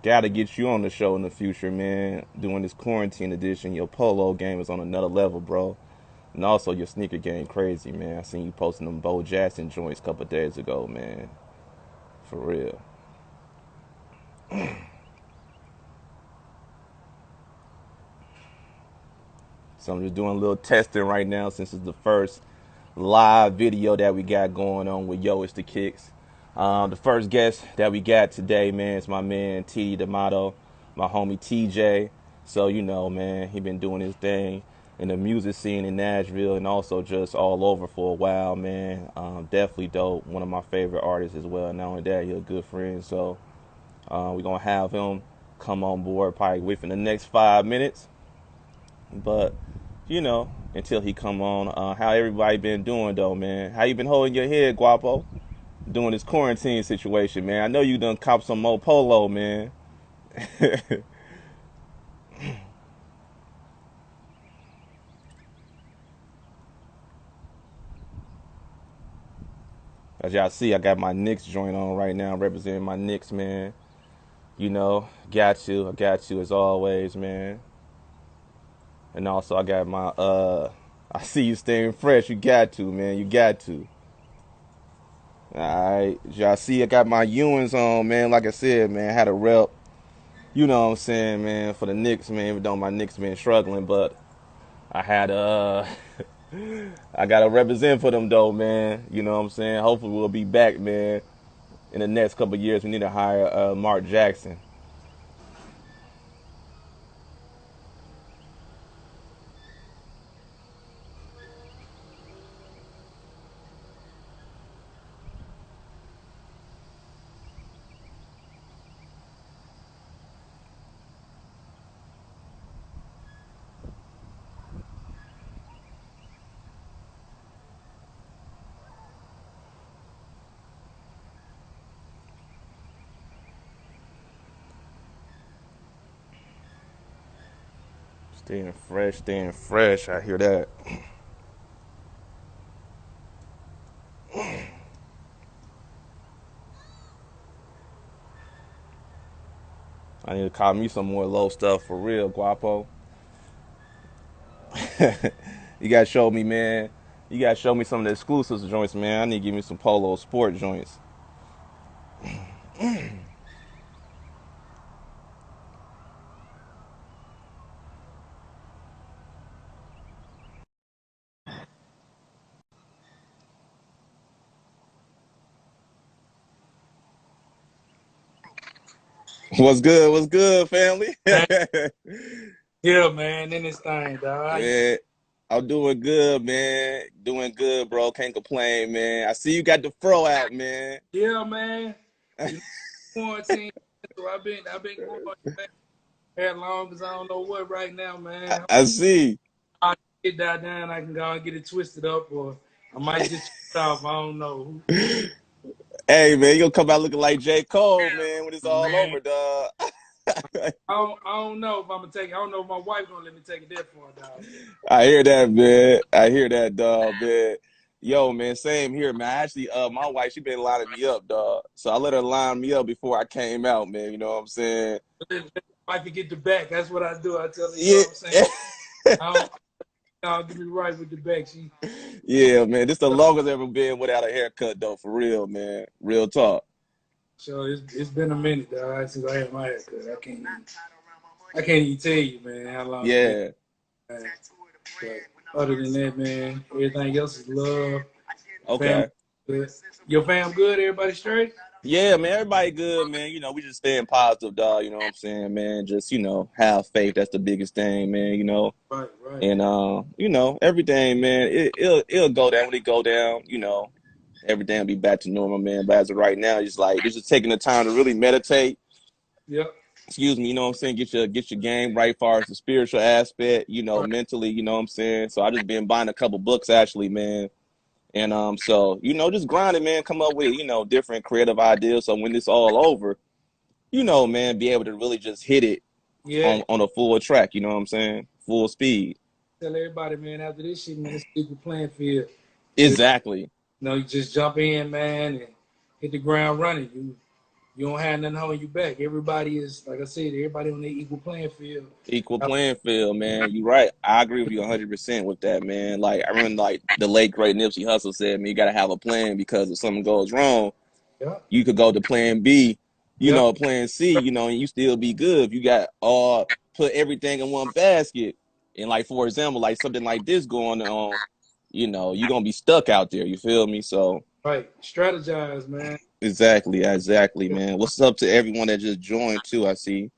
Gotta get you on the show in the future, man. Doing this quarantine edition, your polo game is on another level, bro. And also your sneaker game crazy, man. I seen you posting them Bo Jackson joints a couple days ago, man. For real. So I'm just doing a little testing right now since it's the first live video that we got going on with Yo It's the Kicks. The first guest that we got today, man, is my man Teedie D'amato, my homie TJ. So you know, man, he been doing his thing in the music scene in Nashville and also just all over for a while, man. Definitely dope. One of my favorite artists as well. Not only that, he's a good friend. So we're gonna have him come on board probably within the next 5 minutes. But you know, until he come on, how everybody been doing though, man? How you been holding your head, Guapo? Doing this quarantine situation, man. I know you done cop some more polo, man. As y'all see, I got my Knicks joint on right now, representing my Knicks, man. You know, I got you as always, man. And also, I got my I see you staying fresh. You got to, man. You got to. All right, y'all see, I got my Ewins on, man. Like I said, man, I had a rep. You know what I'm saying, man, for the Knicks, man. Even though my Knicks been struggling, but I had I gotta represent for them though, man. You know what I'm saying? Hopefully we'll be back, man. In the next couple of years, we need to hire Mark Jackson. Staying fresh, staying fresh. I hear that. I need to call me some more low stuff for real, Guapo. You gotta show me, man. You gotta show me some of the exclusive joints, man. I need to give me some polo sport joints. What's good? What's good, family? Yeah, man, in this thing, dog. How you Man, I'm doing good, man. Doing good, bro. Can't complain, man. I see you got the fro out, man. Yeah, man. You know, quarantine. So I've been going back here long as I don't know what right now, man. I see. I get that down, I can go and get it twisted up, or I might just chop it off. I don't know. Hey, man, you gonna come out looking like J. Cole, man, when it's all Man, over, dog. I don't know if I'm gonna take it. I don't know if my wife gonna let me take it that far, dog. I hear that, man. I hear that, dog, man. Yo, man, same here, man. Actually, my wife, she been lining me up, dog. So I let her line me up before I came out, man. You know what I'm saying? Let my wife get the back. That's what I do. I tell her, you know Yeah. what I'm saying? I don't get me right with the back. She Yeah, man. This the longest I've ever been without a haircut, though, for real, man. Real talk. So it's been a minute, dog, since I had my haircut. I can't even tell you, man, how long it's been. Yeah. Man. But other than that, man, everything else is love. Family Okay. good. Your fam good? Everybody straight? Yeah, man, everybody good, man. You know, we just staying positive, dog. You know what I'm saying, man? Just, have faith. That's the biggest thing, man, Right, right. And everything, man, it'll go down when it go down, everything will be back to normal, man. But as of right now, it's just taking the time to really meditate. Yep. Excuse me, you know what I'm saying? Get your game right as far as the spiritual aspect, Right. mentally, you know what I'm saying? So I just been buying a couple books actually, man. And so just grinding, man, come up with different creative ideas. So when it's all over, man, be able to really just hit it Yeah. on a full track. You know what I'm saying? Full speed. Tell everybody, man, after this shit, man, it's a level playing field. So, Exactly. you just jump in, man, and hit the ground running. you don't have nothing holding you back. Everybody is, like I said, everybody on the equal playing field. Equal playing field, man. You right. I agree with you 100% with that, man. Like I remember, like the late great Nipsey Hussle said, "Man, you gotta have a plan because if something goes wrong, Yeah, you could go to Plan B, yeah, Plan C, and you still be good. If you got put everything in one basket, and like for example, like something like this going on, you're gonna be stuck out there. You feel me? So right. Strategize, man. exactly, man. What's up to everyone that just joined too? I see.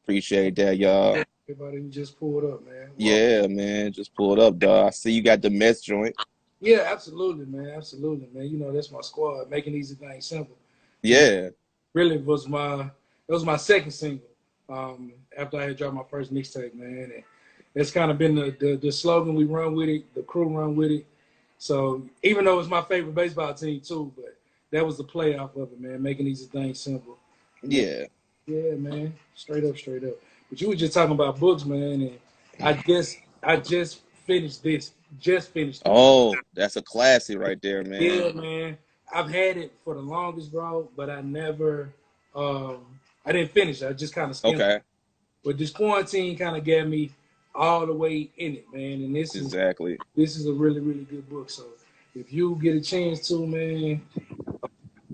Appreciate that, y'all. Everybody who just pulled up, man. Well, Yeah, man. Just pulled up, dog. I see you got the mess joint. yeah, absolutely, man. Absolutely, man. You know, that's my squad, making easy things simple. And Yeah. really was my second single. After I had dropped my first mixtape, man. And that's kind of been the slogan we run with it, the crew run with it. So even though it's my favorite baseball team too, but that was the playoff of it, man. Making easy things simple. And Yeah. yeah, man. Straight up, straight up. But you were just talking about books, man, and I just finished this. Just finished it. Oh, that's a classic right there, man. Yeah, man. I've had it for the longest, bro, but I never I didn't finish it. I just kind of skimmed it. Okay. But this quarantine kind of got me all the way in it, man. And Exactly. this is a really, really good book. So if you get a chance to, man,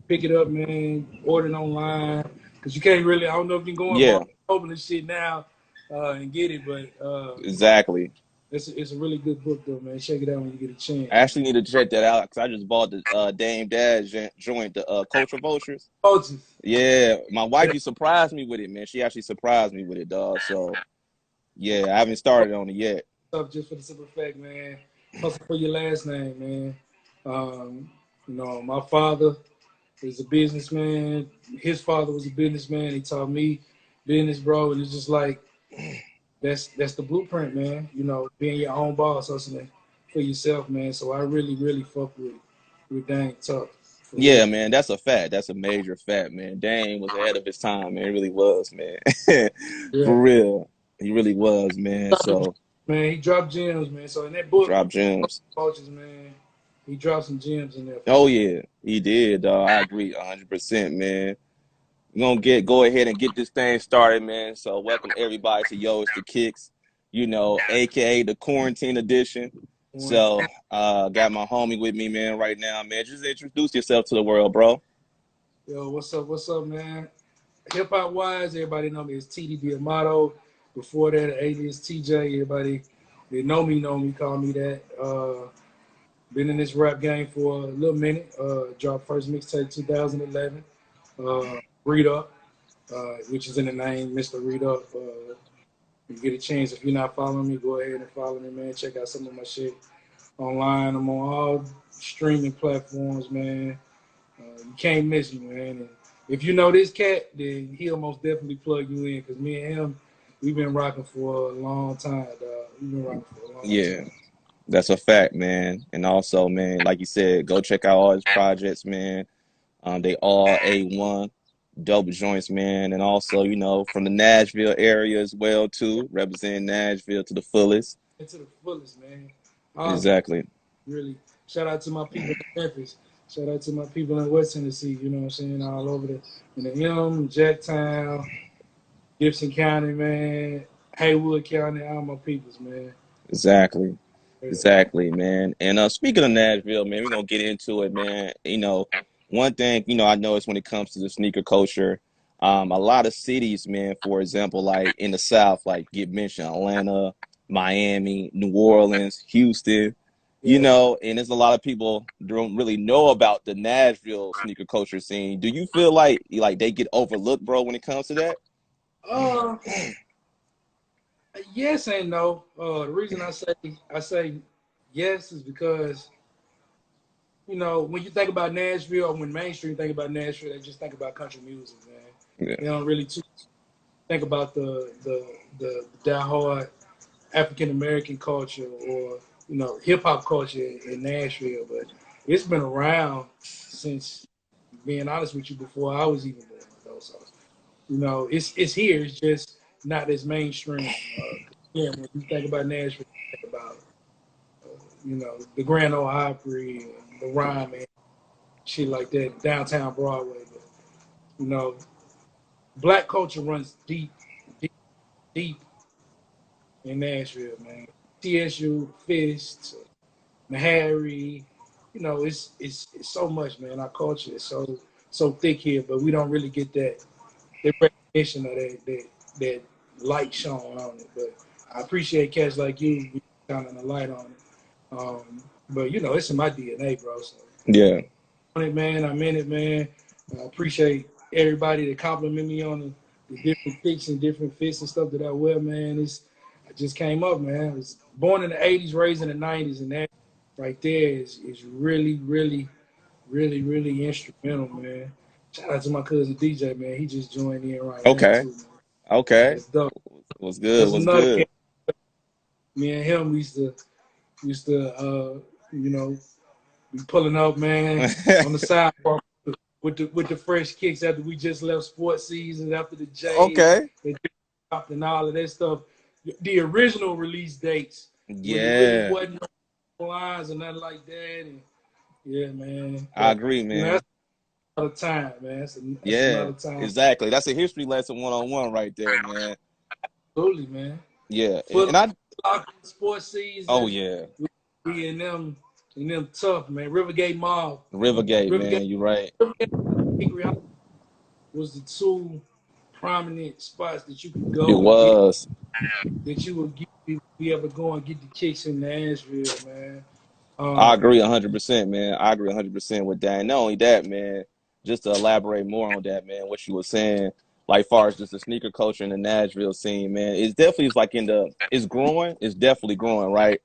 pick it up, man. Order it online because you can't really. I don't know if you can go in Barnes Yeah. and Noble and shit now and get it, but Exactly. it's a really good book though, man. Check it out when you get a I chance. actually need to check that out because I just bought the Dame Dash joint, the Culture Vultures. Oh, just Yeah, my wifey surprised me with it, man. She actually surprised me with it, dog. So yeah, I haven't started on it yet. up just for the simple fact, man. Hustle for your last name, man. My father is a businessman. His father was a businessman. He taught me business, bro, and it's just like that's the blueprint, man. You know, being your own boss, hustling for yourself, man. So I really, really fuck with Dang Tough for real. Yeah, man, that's a fact. That's a major fact, man. Dame was ahead of his time, man. It really was, man. Yeah, For real, he really was, man. So man, he dropped gems, man. So in that book, drop gems. Cultures, man, he dropped some gems in there for Oh sure. yeah, he did, dog. I agree 100%, man. We're gonna go ahead and get this thing started, man. So welcome everybody to Yo, it's the Kicks, aka the quarantine edition. So got my homie with me, man, right now, man. Just introduce yourself to the world, bro. Yo, what's up? What's up, man? Hip hop wise, everybody know me as Teedie D'amato. Before that, alias TJ. Everybody that know me, call me that. Been in this rap game for a little minute. Dropped first mixtape 2011. Read Up, which is in the name, Mr. Read Up. You get a chance. If you're not following me, go ahead and follow me, man. Check out some of my shit online. I'm on all streaming platforms, man. You can't miss me, man. And if you know this cat, then he'll most definitely plug you in because me and him, we've been rocking for a long time, dog. We've been rocking for a long time. Yeah, that's a fact, man. And also, man, like you said, go check out all his projects, man. They all A1, dope joints, man. And also, from the Nashville area as well, too, representing Nashville to the fullest. And to the fullest, man. All Exactly. really. Shout out to my people in Memphis. Shout out to my people in West Tennessee. You know what I'm saying? All over in the Jacktown, Gibson County, man. Haywood County, all my peoples, man. Exactly. Yeah. Exactly, man. And speaking of Nashville, man, we're gonna get into it, man. One thing, I noticed when it comes to the sneaker culture, a lot of cities, man, for example, like in the South, like get mentioned Atlanta, Miami, New Orleans, Houston, Yeah. and there's a lot of people don't really know about the Nashville sneaker culture scene. Do you feel like they get overlooked, bro, when it comes to that? Uh, yes and no. The reason I say yes is because when you think about Nashville, or when mainstream think about Nashville, they just think about country music, man. Yeah. They don't really think about the diehard African American culture or hip hop culture in Nashville. But it's been around since, being honest with you, before I was even born. Though, so it's here. It's just not as mainstream. Yeah, when you think about Nashville, you think about the Grand Ole Opry, and the Rhyme, and shit like that, downtown Broadway. But You know, black culture runs deep, deep, deep in Nashville, man. TSU, Fist, Meharry, you know, it's so much, man. Our culture is so thick here, but we don't really get that recognition or that light shown on it. But I appreciate cats like you shining a light on it. But you know, it's in my DNA, bro. So Yeah. on it, man. I'm in it, man. I appreciate everybody that compliment me on the different kicks and different fits and stuff that I wear, man. I just came up, man. I was born in the '80s, raised in the '90s, and that right there is really, really, really, really instrumental, man. Shout out to my cousin DJ, man. He just joined in right now Okay. too, man. Okay. That's dope. What's good? That's What's another cat. good? Me and him we used to you know, be pulling up, man, on the sidewalk with the fresh kicks after we just left sports season, after the J's Okay. and all of that stuff. The original release dates when it really Yeah. wasn't no lines and nothing like that. And yeah, man. I But agree, you know, man. that's another time, man. That's Yeah. another time. Exactly. That's a history lesson 1-on-1 right there, man. Absolutely, man. Yeah. Full And I sports oh season. yeah. We in them tough, man. Rivergate Mall. Rivergate, Rivergate, man. You're right. Hickory Hollow was the two prominent spots that you could It go and get was. that you would be able to go and get the kicks in Nashville, man. I Um, agree 100%, man. I agree 100% with that. And not only that, man, just to elaborate more on that, man, what you were saying, like far as just the sneaker culture in the Nashville scene, man, it's definitely like it's growing. It's definitely growing, right?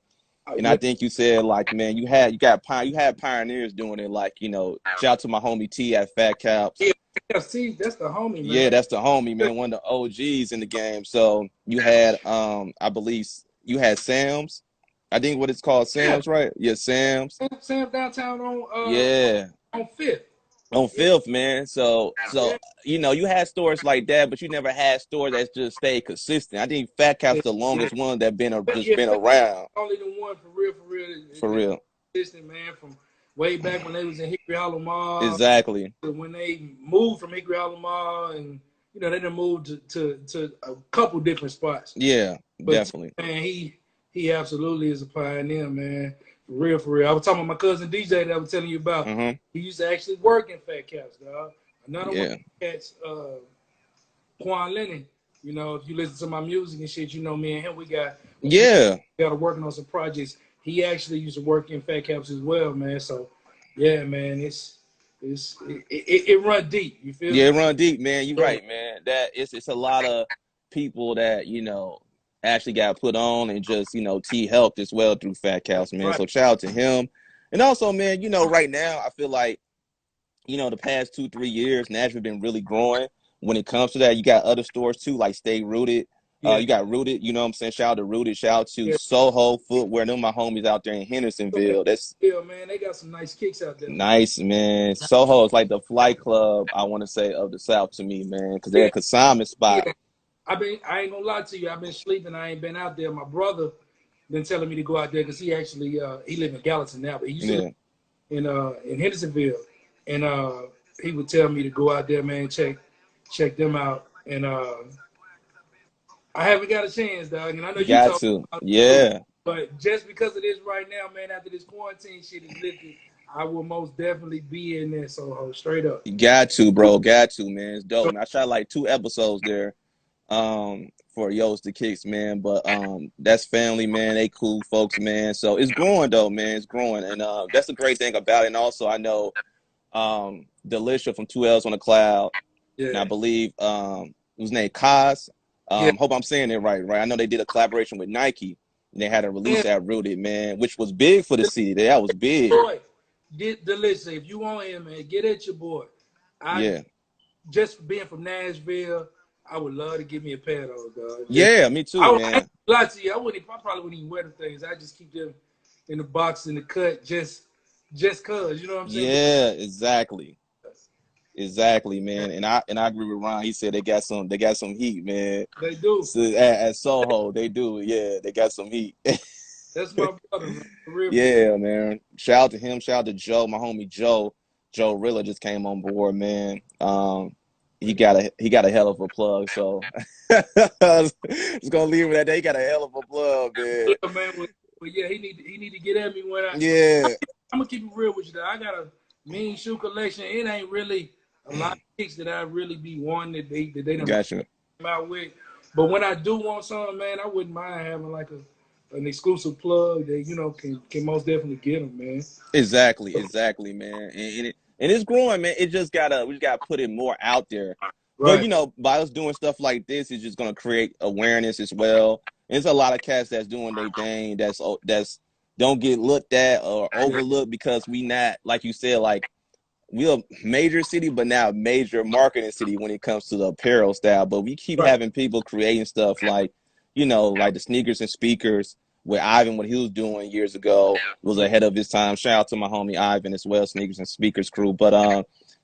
And I yeah, think you said like, man, you had pioneers doing it, like, shout out to my homie T at Fat Caps. yeah, see, that's the homie, Yeah, man. that's the homie, man, one of the OGs in the game. So you had I believe you had Sam's. I think what it's called, Yeah, Sam's, right? Yeah, Sam's. Sam downtown Yeah. on Fifth. On Yeah, Fifth, man. So yeah, you had stores like that, but you never had stores that just stayed consistent. I think Fat Cap's the longest exactly. one that just Yeah, been around only the one for real, for real. consistent, man. From way back when they was in Hickory Hollow Mall, Exactly. when they moved from Hickory Hollow Mall, and you know they done moved to a couple different spots. Yeah, But definitely. man, he absolutely is a pioneer, man. For real, for real. I was talking about my cousin DJ that I was telling you about. Mm-hmm. He used to actually work in Fat Cats, dog. Another one of Yeah. the cats, Quan Lennon. You know, if you listen to my music and shit, you know me and him, we got Yeah. working on some projects. He actually used to work in Fat Caps as well, man. So yeah, man, it run deep. You feel Yeah, me? it run deep, man. You're right, man. That it's a lot of people that, actually got put on and just, T helped as well through Fat Caps, man. Right. So shout out to him. And also, man, right now I feel like the past 2-3 years, Nashville been really growing when it comes to that. You got other stores too, like Stay Rooted. Yeah. You got Rooted, you know what I'm saying? Shout out to Rooted. Shout out to Yeah. Soho Footwear. Them my homies out there in Hendersonville. That's Yeah, man, they got some nice kicks out there, man. nice, man. Soho is like the flight club, I want to say, of the South to me, man, because they're Yeah, a consignment spot. yeah. I ain't gonna lie to you. I've been sleeping. I ain't been out there. My brother been telling me to go out there because he actually he live in Gallatin now, but he used to live Yeah. in Hendersonville, and he would tell me to go out there, man, check them out, and I haven't got a chance, dog. And I know You you got talking to. about it too, Yeah. but just because of this right now, man, after this quarantine shit is lifted, I will most definitely be in there. So straight up. You got to, bro. Got to, man. It's dope. And I shot like 2 episodes there for Yo's the Kicks, man. But that's family, man. They cool folks, man. So it's growing though, man. It's growing. And that's the great thing about it. And also I know Delisha from 2Ls on the Cloud. And Yeah, I believe his name Kaz. yeah, Hope I'm saying it right, right? I know they did a collaboration with Nike. And they had a release yeah. at Rooted, man, which was big for the city. That was big. Boy, get the list. If you want him, man, get at your boy. I Yeah. just being from Nashville, I would love to give me a pair of those, dog. Yeah, me too, I man. lie to you. I probably wouldn't even wear the things. I just keep them in the box in the cut, just cause. You know what I'm saying? Yeah, exactly. Exactly, man. And I agree with Ron. He said they got some heat, man. They do. So at Soho, they do. Yeah, they got some heat. That's my brother, man. For real, for real. Yeah, man. Shout out to him. Shout out to Joe, my homie Joe. Joe Rilla just came on board, man. he got a hell of a plug. So just gonna leave it at that. He got a hell of a plug, man. Yeah, man. But yeah, he need to get at me when Yeah, I'm gonna keep it real with you. Though. I got a mean shoe collection. It ain't really a lot of kicks that I really be wanting that they done gotcha. come out with. But when I do want something, man, I wouldn't mind having like an exclusive plug that can most definitely get them, man. Exactly, man. And it's growing, man. We just gotta put it more out there. But Right. by us doing stuff like this, it's just gonna create awareness as well. And there's a lot of cats that's doing their thing that's don't get looked at or Yeah. overlooked because we not, like you said, like we're a major city, but now a major marketing city when it comes to the apparel style. But we keep Right. having people creating stuff like, like the sneakers and speakers with Ivan, what he was doing years ago was ahead of his time. Shout out to my homie Ivan as well, sneakers and speakers crew. But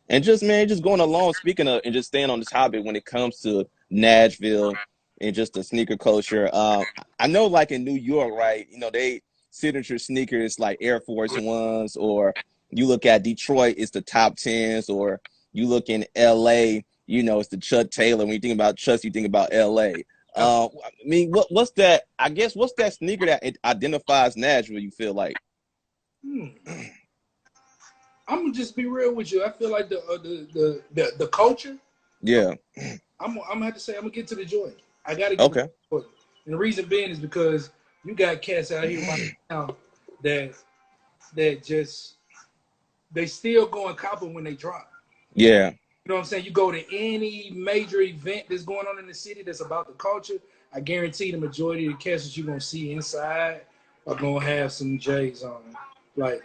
and just man, just going along, speaking of and just staying on this topic when it comes to Nashville and just the sneaker culture. I know like in New York, right? They signature sneakers like Air Force Ones, or you look at Detroit, it's the top tens, or you look in LA, it's the Chuck Taylor. When you think about Chucks, you think about LA. I mean, what's that? I guess what's that sneaker that it identifies Nashville? You feel like? Hmm. I'm gonna just be real with you. I feel like the culture. Yeah. I'm gonna have to say I'm gonna get to the Jordan. I gotta get to Okay. the Jordan, and the reason being is because you got cats out here right now that just they still go and cop them when they drop. Yeah. You know what I'm saying? You go to any major event that's going on in the city that's about the culture. I guarantee the majority of the cats that you're gonna see inside are gonna have some J's on. Like,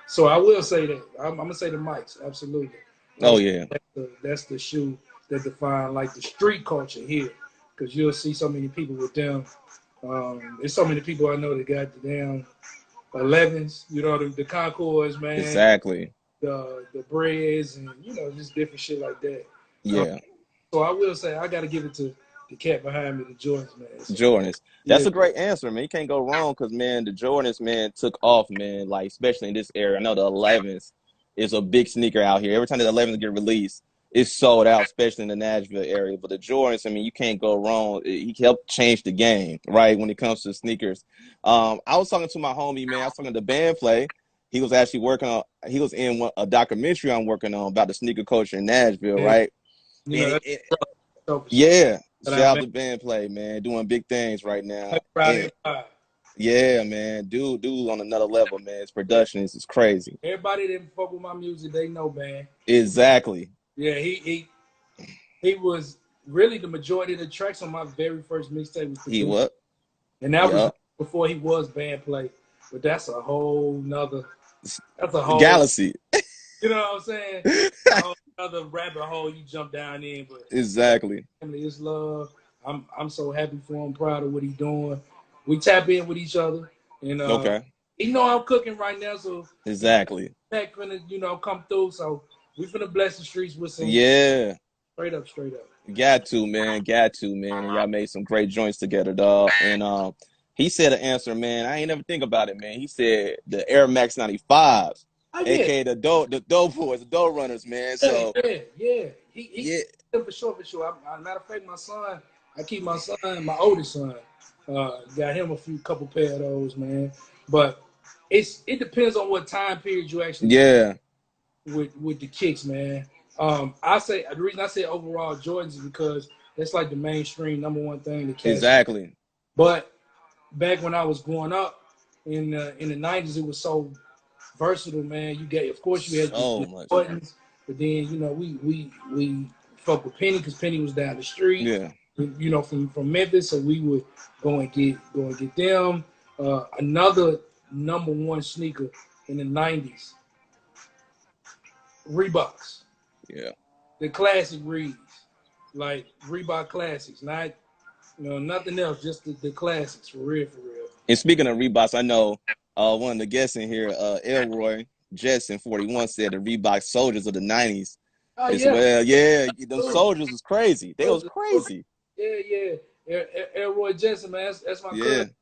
so I will say that I'm gonna say the mics, absolutely. Oh yeah. That's the shoe that define like the street culture here, because you'll see so many people with them. There's so many people I know that got the damn 11s, the Concords, man, Exactly. the breads, and just different shit like that. Yeah. So I will say I got to give it to the cat behind me, the Jordans, man. So, Jordans. yeah, That's a great answer, man. You can't go wrong because man, the Jordans, man, took off, man. Like especially in this area. I know the 11s is a big sneaker out here. Every time the 11s get released, it's sold out, especially in the Nashville area. But the Jordans, I mean, you can't go wrong. He helped change the game, right? When it comes to sneakers. I was talking to my homie, man. I was talking to Band Play. He was actually working on. He was in a documentary I'm working on about the sneaker culture in Nashville, yeah, right? And that's so for sure. yeah, But shout out to Band Play, man, doing big things right now. And yeah, man, dude on another level, man. His Yeah. production is crazy. Everybody that fuck with my music, they know, man. Exactly. Yeah, he was really the majority of the tracks on my very first mixtape was He produced, what? and that was Yup. before he was Band Play. But that's a whole nother. That's a whole. Galaxy. You know what I'm saying? A whole other rabbit hole you jump down in. But Exactly. family is love. I'm so happy for him, proud of what he's doing. We tap in with each other, and Okay. he know I'm cooking right now, so Exactly. back finna come through. So we finna bless the streets with some Yeah. straight up, straight up. Got to, man. Got to, man. And y'all made some great joints together, dog. And he said an answer, man. I ain't never think about it, man. He said the Air Max 95s, Oh yeah, aka the dope boys, the dope runners, man. So yeah. yeah, For sure, for sure. Matter of fact, my son, I keep my son, my oldest son, got him a couple pair of those, man. But it depends on what time period you actually yeah, with the kicks, man. I say the reason I say overall Jordans is because that's like the mainstream number one thing the cats. exactly. But back when I was growing up in the '90s, it was so versatile, man. Of course, you had So your much, buttons, but then we fuck with Penny because Penny was down the street, yeah. from Memphis, so we would go and get them. Another number one sneaker in the '90s, Reeboks, Yeah. the classic Reeds, like Reebok classics, not nothing else, just the classics for real, for real. And speaking of Reeboks, I know one of the guests in here, Elroy Jetson 41 said the Reebok soldiers of the 90s Oh as yeah, well. Yeah, them absolutely. soldiers was crazy. They was crazy. Yeah. Elroy Jetson, man, that's my Yeah. cousin.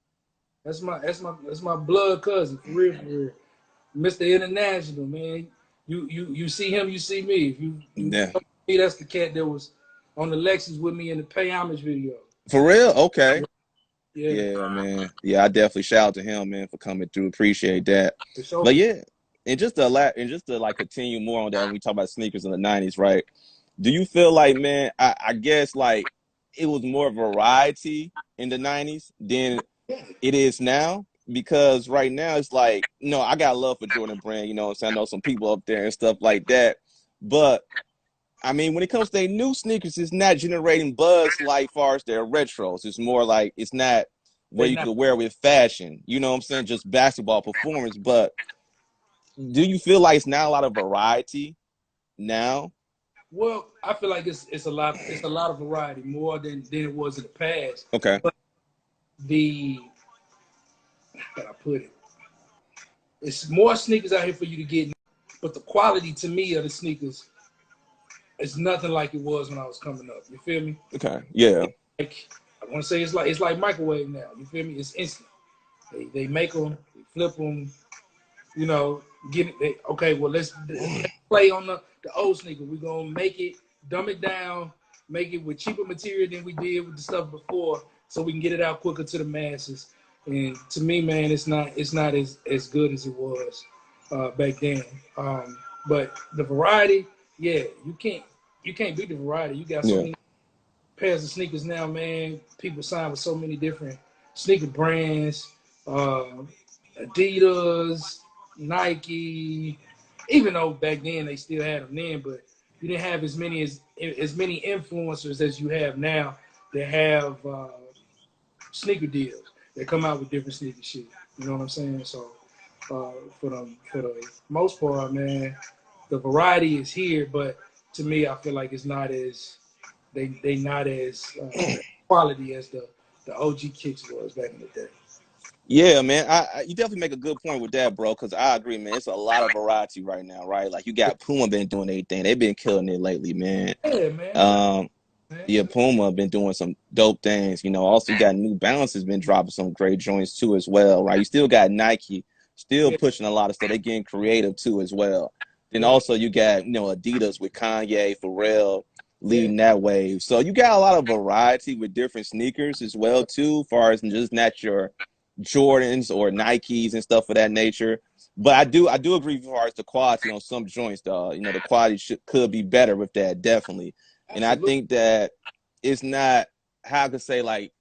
That's my blood cousin, for real, for real. Mr. International, man. You see him, you see me. If you Yeah. Hey, that's the cat that was on the Lexus with me in the Pay Homage video. For real? Okay. Yeah, Yeah, man. Yeah, I definitely shout out to him, man, for coming through. Appreciate that. for sure. But yeah, and just to like continue more on that when we talk about sneakers in the '90s, right? Do you feel like, man, I guess like it was more variety in the '90s than it is now? Because right now it's like, I got love for Jordan Brand, you know what I'm saying? I know some people up there and stuff like that. But I mean, when it comes to their new sneakers, it's not generating buzz like far as their retros. It's more like it's not where They you not. could wear with fashion. You know what I'm saying? Just basketball performance. But do you feel like it's not a lot of variety now? Well, I feel like it's a lot of variety more than it was in the past. Okay. But the how can I put it? It's more sneakers out here for you to get, but the quality to me of the sneakers is nothing like it was when I was coming up. You feel me? Okay. Yeah. Like I want to say it's like microwave now. You feel me? It's instant. They make them, they flip them. You know, get it. Okay, well let's play on the old sneaker. We're gonna make it, dumb it down, make it with cheaper material than we did with the stuff before, so we can get it out quicker to the masses. And to me, man, it's not as good as it was back then. But the variety, yeah, you can't beat the variety. You got so Yeah. many pairs of sneakers now, man. People sign with so many different sneaker brands, Adidas, Nike. Even though back then they still had them then, but you didn't have as many influencers as you have now that have sneaker deals. They come out with different sneaker shit. You know what I'm saying? So for the most part, man, the variety is here, but to me, I feel like it's not as they not as quality as the OG kicks was back in the day. Yeah, man. You definitely make a good point with that, bro. Because I agree, man. It's a lot of variety right now, right? Like you got Puma been doing their thing. They've been killing it lately, man. Yeah, man. Um, Man. Yeah, Puma been doing some dope things. Also you got New Balance has been dropping some great joints too as well, right? You still got Nike still Yeah, pushing a lot of stuff. They getting creative too as well. Then yeah, also you got, Adidas with Kanye, Pharrell yeah. leading that wave. So you got a lot of variety with different sneakers as well too, far as just not your Jordans or Nikes and stuff of that nature. But I do agree as far as the quality on some joints, though. The quality could be better with that, definitely. And I Absolutely. think that it's not how I could say like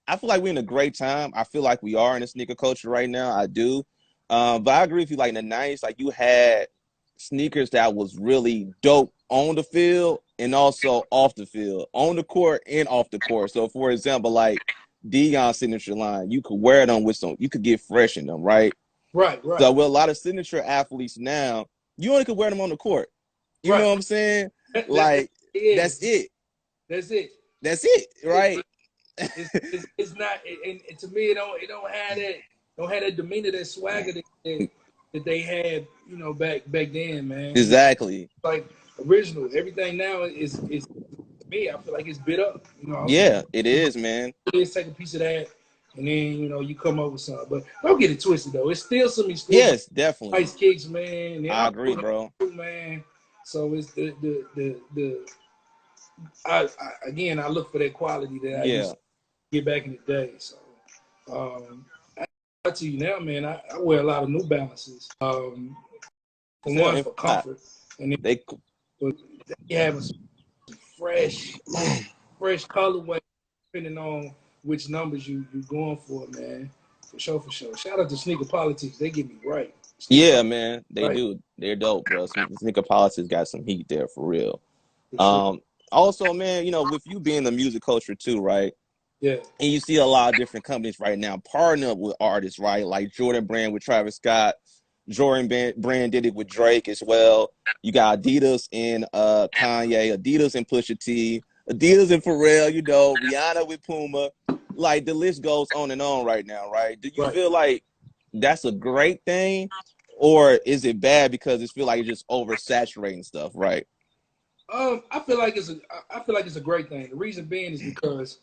I feel like we're in a great time. I feel like we are in a sneaker culture right now. I do. But I agree with you, like in the '90s, like you had sneakers that was really dope on the field and also off the field, on the court and off the court. So for example, like Deion signature line, you could wear them with you could get fresh in them, right? Right, right, So with a lot of signature athletes now, you only could wear them on the court. You know right. what I'm saying? That Like is. that's it. That's it. That's it, It, right? it's not, and to me, it don't have that demeanor, that swagger that they had, back then, man. Exactly. Like original, everything now is me. I feel like it's bit up. Yeah, it You is, man. just take a piece of that, and then you come up with something. But don't get it twisted though. It's still some exclusive Yes, definitely. ice kicks, man. And I I'm agree, bro. man. So it's the again, I look for that quality that I used Yeah. to get back in the day. So I tell you now, man, I wear a lot of New Balances. For one, And for comfort, and then they but they having some fresh colorway depending on which numbers you going for, man. For sure, for sure. Shout out to Sneaker Politics. They get me right. Sneaker yeah, Politics, man, they right, do. They're dope, bro. Sneaker politics got some heat there for real. for sure. Um, Also, man, with you being the music culture too, right? Yeah, And you see a lot of different companies right now partner up with artists, right? Like Jordan Brand with Travis Scott. Brand did it with Drake as well. You got Adidas and Kanye, Adidas and Pusha T, Adidas and Pharrell, Rihanna with Puma. Like the list goes on and on right now, right? Do you right. feel like that's a great thing? Or is it bad because it feel like it's just oversaturating stuff, right? I feel like it's a great thing. The reason being is because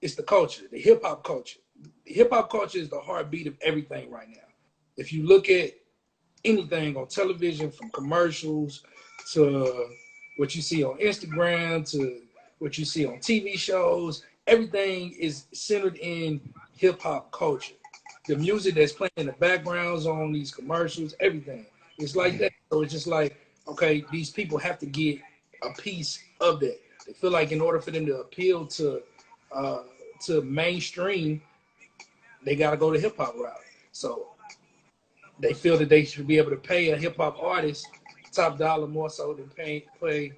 it's the culture, the hip hop culture. The hip hop culture is the heartbeat of everything right now. If you look at anything on television, from commercials to what you see on Instagram to what you see on TV shows. Everything is centered in hip hop culture. The music that's playing in the backgrounds on these commercials, everything. It's like that. So it's just like, okay, these people have to get a piece of that. They feel like in order for them to appeal uh, to mainstream, they got to go the hip hop route. So they feel that they should be able to pay a hip hop artist top dollar more so than play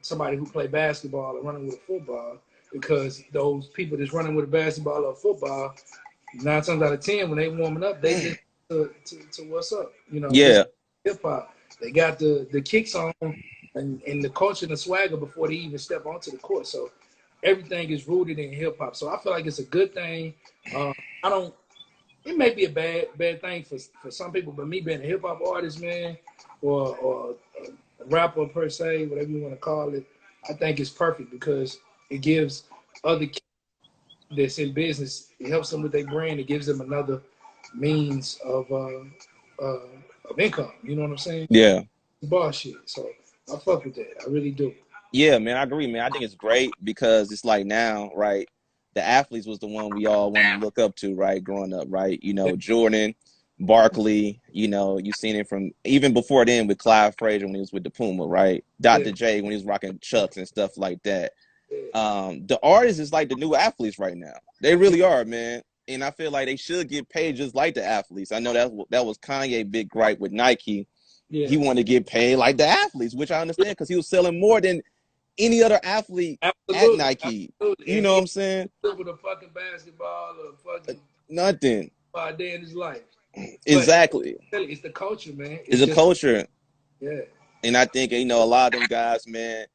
somebody who play basketball or running with a football, because those people that's running with a basketball or football, 9 times out of 10, when they warming up, they listen to what's up. You know, this Yeah. hip hop. They got the kicks on and the culture and the swagger before they even step onto the court. So everything is rooted in hip hop. So I feel like it's a good thing. I don't. It may be a bad thing for some people, but me being a hip hop artist, man, or a rapper per se, whatever you want to call it, I think it's perfect because it gives other kids that's in business, it helps them with their brand. It gives them another means of income. You know what I'm saying? Yeah. Bar shit. So I fuck with that. I really do. Yeah, man, I agree, man. I think it's great because it's like now, right? The athletes was the one we all want to look up to, right? Growing up, right? You know, Jordan, Barkley, you know, you seen it from even before then with Clyde Frazier when he was with the Puma, right? Yeah. Dr. J when he was rocking Chucks and stuff like that. Yeah. The artists is like the new athletes right now. They really are, man. And I feel like they should get paid just like the athletes. I know that was Kanye big gripe with Nike. Yeah. He wanted to get paid like the athletes, which I understand because he was selling more than any other athlete at Absolutely. Nike. Absolutely. You And know he what I'm saying? with a fucking basketball or fucking Nothing. a day in his life. But Exactly. it's the culture, man. It's It's a just culture. yeah. And I think, you know, a lot of them guys, man,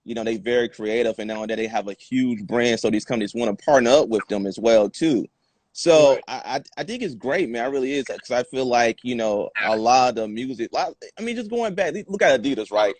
you know, they very creative and now that they have a huge brand. So these companies want to partner up with them as well, too. So Right. I think it's great, man. I really is. Because I feel like, you know, a lot of the music, I mean, just going back, look at Adidas, right?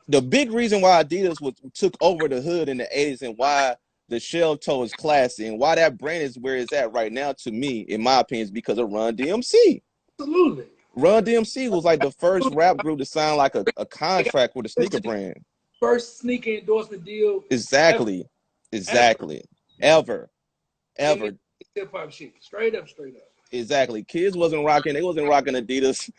The big reason why Adidas took over the hood in the 80s and why the shell toe is classy and why that brand is where it's at right now, to me, in my opinion, is because of Run DMC. Absolutely. Run DMC was like the first rap group to sign like a They got contract with a sneaker brand. first sneaker endorsement deal ever. Exactly. Ever. Exactly. Ever. In the Ever. hip hop shit. Straight up, straight up. Exactly. Kids they wasn't rocking Adidas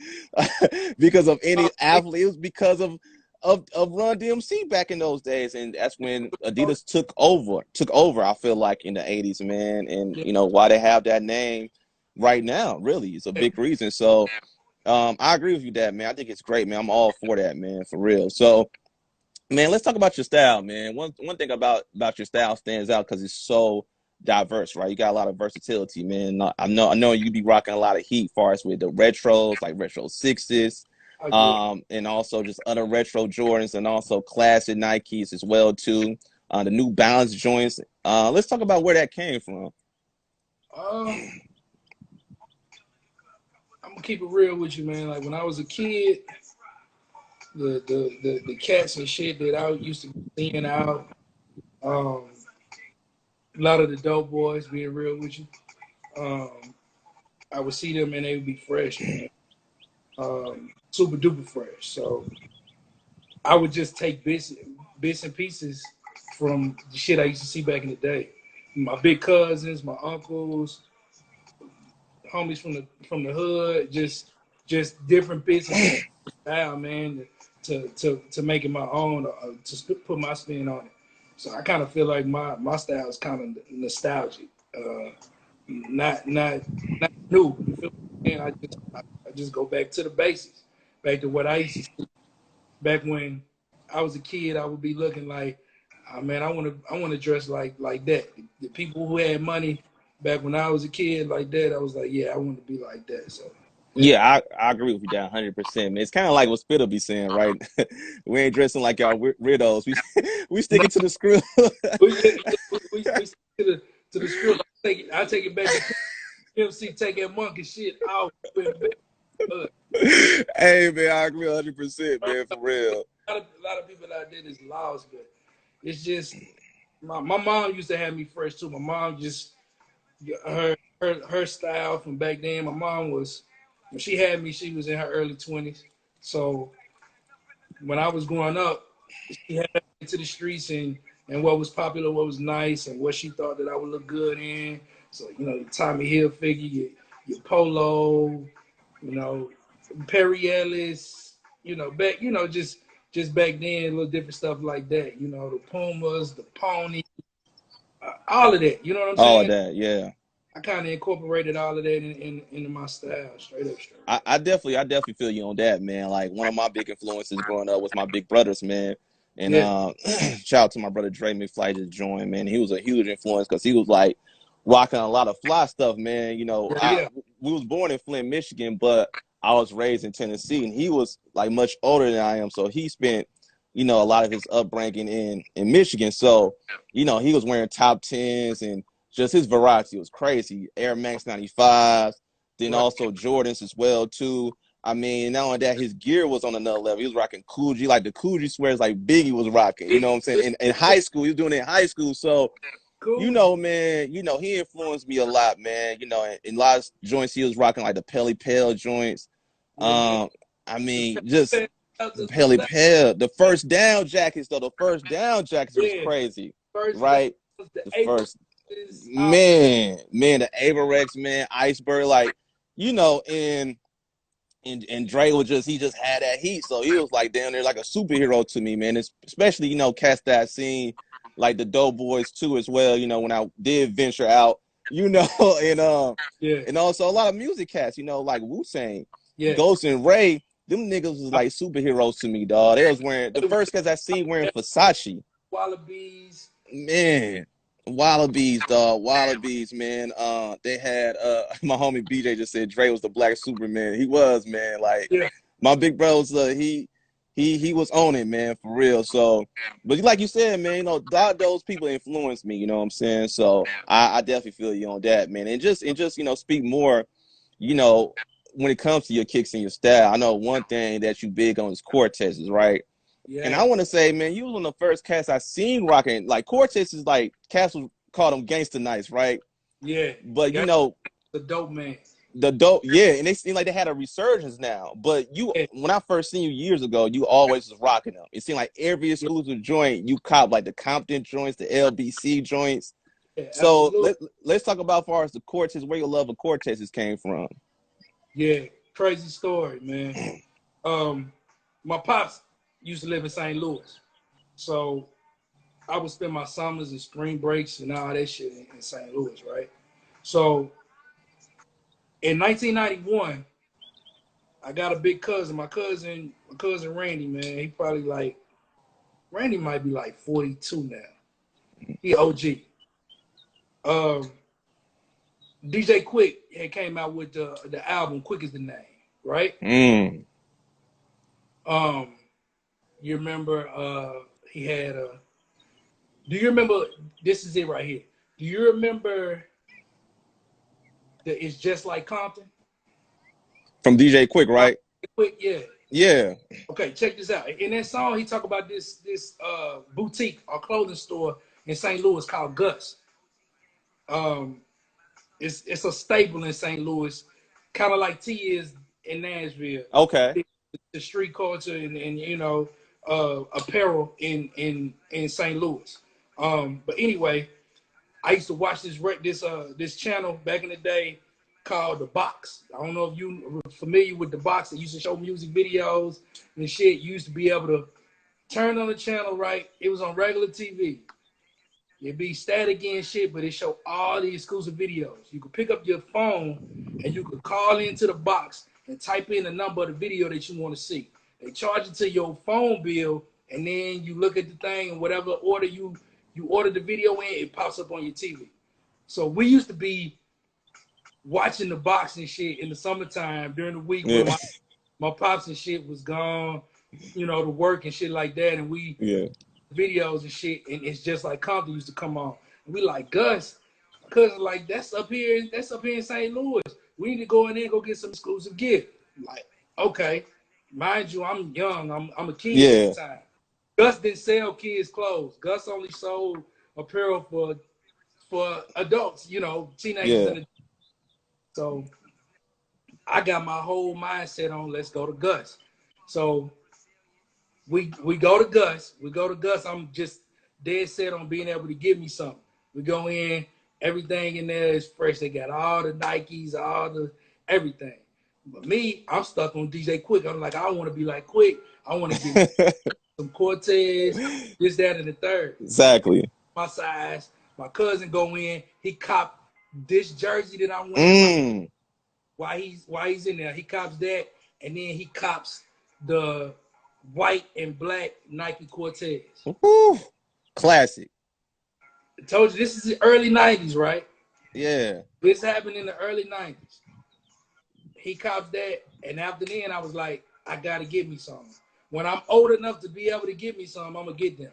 because of any athlete. It was because of Run DMC back in those days. And that's when Adidas took over, I feel like, in the 80s, man. And Yeah. you know, why they have that name right now, really, is a big reason. So I agree with you that, man. I think it's great, man. I'm all for that, man, for real. So man, let's talk about your style, man. One thing about your style stands out because it's so diverse, right? You got a lot of versatility, man. I know you be rocking a lot of heat, far as with the retros, like retro sixes, Yeah. and also just other retro Jordans, and also classic Nikes as well too. The New Balance joints. Let's talk about where that came from. Um, I'm gonna keep it real with you, man. Like when I was a kid, the cats and shit that I used to be seeing out, um, a lot of the dope boys, being real with you, um, I would see them and they would be fresh, man. Super duper fresh. So I would just take bits and pieces from the shit I used to see back in the day. My big cousins, my uncles, homies from the hood, just different bits and pieces of style, man, to make it my own, to put my spin on it. So I kind of feel like my style is kind of nostalgic, not new. You feel me? And I just go back to the basics, back to what I used to see back when I was a kid. I would be looking like, oh, man, I want to dress like that. The people who had money back when I was a kid like that, I was like, yeah, I want to be like that. So yeah, Yeah, I agree with you that 100%, man. It's kind of like what Spitter be saying, right? We ain't dressing like y'all weirdos. We no, sticking to the script. we stick to the script. I take it back to MC, take that monkey shit out. Hey man, I agree 100%, man, for real. A lot of people out there is lost, but it's just my mom used to have me fresh too. My mom just her style from back then. My mom was when she had me, she was in her early 20s. So when I was growing up, she had me into the streets and what was popular, what was nice, and what she thought that I would look good in. So, you know, your Tommy Hilfiger, your Polo, you know, Perry Ellis, you know, back, you know, just back then, a little different stuff like that. You know, the Pumas, the Pony, all of that. You know what I'm All of saying? that, yeah. I kind of incorporated all of that into my style, straight up, straight up. I definitely feel you on that, man. Like one of my big influences growing up was my big brothers, man. And Yeah, shout out to my brother Dre McFly just joined, man. He was a huge influence because he was like rocking a lot of fly stuff, man. You know, yeah, yeah. we was born in Flint, Michigan, but I was raised in Tennessee, and he was like much older than I am, so he spent, you know, a lot of his upbringing in Michigan. So, you know, he was wearing top tens and just his variety was crazy. Air Max 95s, then Right. also Jordans as well too. I mean, not only that, his gear was on another level. He was rocking Coogee, like the Coogee swears like Biggie was rocking. You know what I'm saying? In high school, he was doing it in high school. So, you Cool. know, man, you know, he influenced me a lot, man. You know, in a lot of joints he was rocking like the Pelly Pale joints. Yeah, yeah. I The mean, just the the Pelly Pale. The first down jackets, though, the first down jackets was yeah, crazy, first down right? was the The April first is out. man, the Averex, man, Iceberg, like, you know, and Dre was just he just had that heat, so he was like down there like a superhero to me, man. It's, especially, you know, cats that I seen like the Doughboys too as well. You know, when I did venture out, you know, Yeah, and also a lot of music cats, you know, like Wu-Tang, yeah. Ghost and Ray. Them niggas was like superheroes to me, dog. They was wearing the first cats I seen wearing Versace. Wallabies. Man, Wallabies, dog. Wallabies, man. They had my homie BJ just said Dre was the black Superman. He was, man. Like Yeah, my big bro was he was on it, man, for real. So, but like you said, man, you know, those people influenced me, you know what I'm saying? So I definitely feel you on that, man. And just, you know, speak more, you know, when it comes to your kicks and your style. I know one thing that you big on is Cortez's, right? And yeah, I want to say, man, you was one of the first cats I seen rocking. Like Cortez is like cats would call them gangster nights, right? yeah. But you That's know, the dope man. the dope, yeah, and they seem like they had a resurgence now. But you, Yeah, when I first seen you years ago, you always was rocking them. It seemed like every yeah, exclusive joint you cop, like the Compton joints, the LBC joints. yeah, So absolutely. let's talk about as far as the Cortez, where your love of Cortez's came from. Yeah, crazy story, man. Um, my pops used to live in St. Louis, so I would spend my summers and spring breaks and all that shit in St. Louis, right? So in 1991, I got a big cousin. My cousin Randy, man. He probably like Randy might be like 42 now. He OG. Um, DJ Quick had came out with the album Quick is the Name, right? Mm. Um, you remember he had do you remember this is it right here? Do you remember that it's just like Compton? From DJ Quick, right? Quick, yeah. Yeah. Okay, check this out. In that song, he talk about this boutique or clothing store in St. Louis called Gus. Um, it's a staple in St. Louis, kind of like T is in Nashville. Okay. The street culture and you know apparel in St. Louis. But anyway, I used to watch this channel back in the day called The Box. I don't know if you are familiar with The Box. It used to show music videos and shit. You used to be able to turn on the channel, right? It was on regular TV. It'd be static and shit, but it showed all the exclusive videos. You could pick up your phone and you could call into the box and type in the number of the video that you want to see. They charge it to your phone bill, and then you look at the thing and whatever order you order the video in, it pops up on your TV. So we used to be watching the box and shit in the summertime during the week when Yeah. my pops and shit was gone, you know, to work and shit like that, and we Yeah. videos and shit, and it's just like Compton used to come on. And we like Gus, cause like that's up here in St. Louis. We need to go in there and go get some exclusive gear. Like, okay, mind you, I'm young. I'm a kid at the Yeah. time. Gus didn't sell kids clothes. Gus only sold apparel for adults, you know, teenagers Yeah. and adults. So I got my whole mindset on let's go to Gus. So we go to Gus. We go to Gus. I'm just dead set on being able to give me something. We go in, everything in there is fresh. They got all the Nikes, all the everything. But me, I'm stuck on DJ Quick. I'm like, I want to be like Quick. I want to get some Cortez, this, that, and the third. Exactly. My size. My cousin go in. He cop this jersey that I'm wearing right Mm. while he's in there. He cops that, and then he cops the white and black Nike Cortez. Woo. Classic. I told you this is the early '90s, right? Yeah. This happened in the early '90s. He cops that, and after then, I was like, I gotta get me some. When I'm old enough to be able to get me some, I'm gonna get them.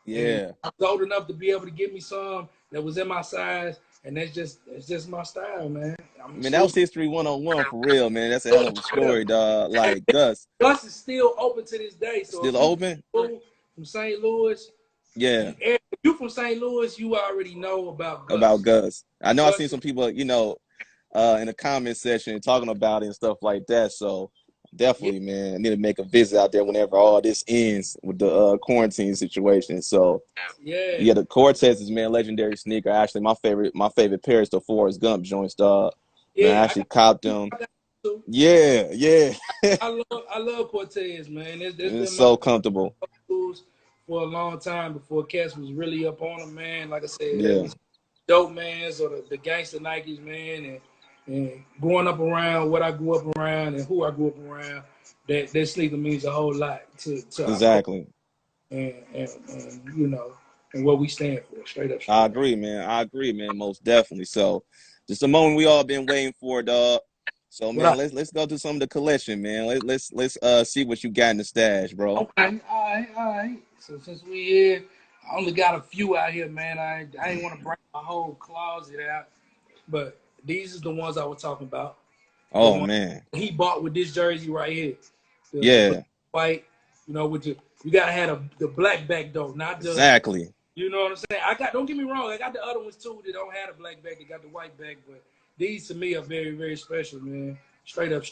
Yeah. And I was old enough to be able to get me some that was in my size, and it's just my style, man. Man, that was history 101 for real, man. That's a hell of a story, dog. Like Gus. Gus is still open to this day. So Still open? From St. Louis, yeah. If you from St. Louis, you already know about Gus. About Gus. I know I've seen some people, in the comment section talking about it and stuff like that. So definitely, man, I need to make a visit out there whenever all this ends with the quarantine situation. So yeah, the Cortez, man, legendary sneaker. Actually, my favorite pair is the Forrest Gump joints, dog. Yeah, man, I actually copped them. Yeah. I love Cortez, man. It's so comfortable. For a long time before Cass was really up on them, man. Like I said, dope mans or the gangster Nikes, man, and growing up around what I grew up around and who I grew up around, that sneaker means a whole lot to exactly. And and what we stand for, straight up. I agree, man. Most definitely. So, just a moment we all been waiting for, dog. So, man, let's go to some of the collection, man. Let's see what you got in the stash, bro. Okay, all right. So since we here, I only got a few out here, man. I didn't want to bring my whole closet out, but these are the ones I was talking about. Oh man, he bought with this jersey right here. The white, with you gotta have the black back though, not the exactly. You know what I'm saying? Don't get me wrong, I got the other ones too that don't have the black back. They got the white back, but these to me are very, very special, man. Straight up.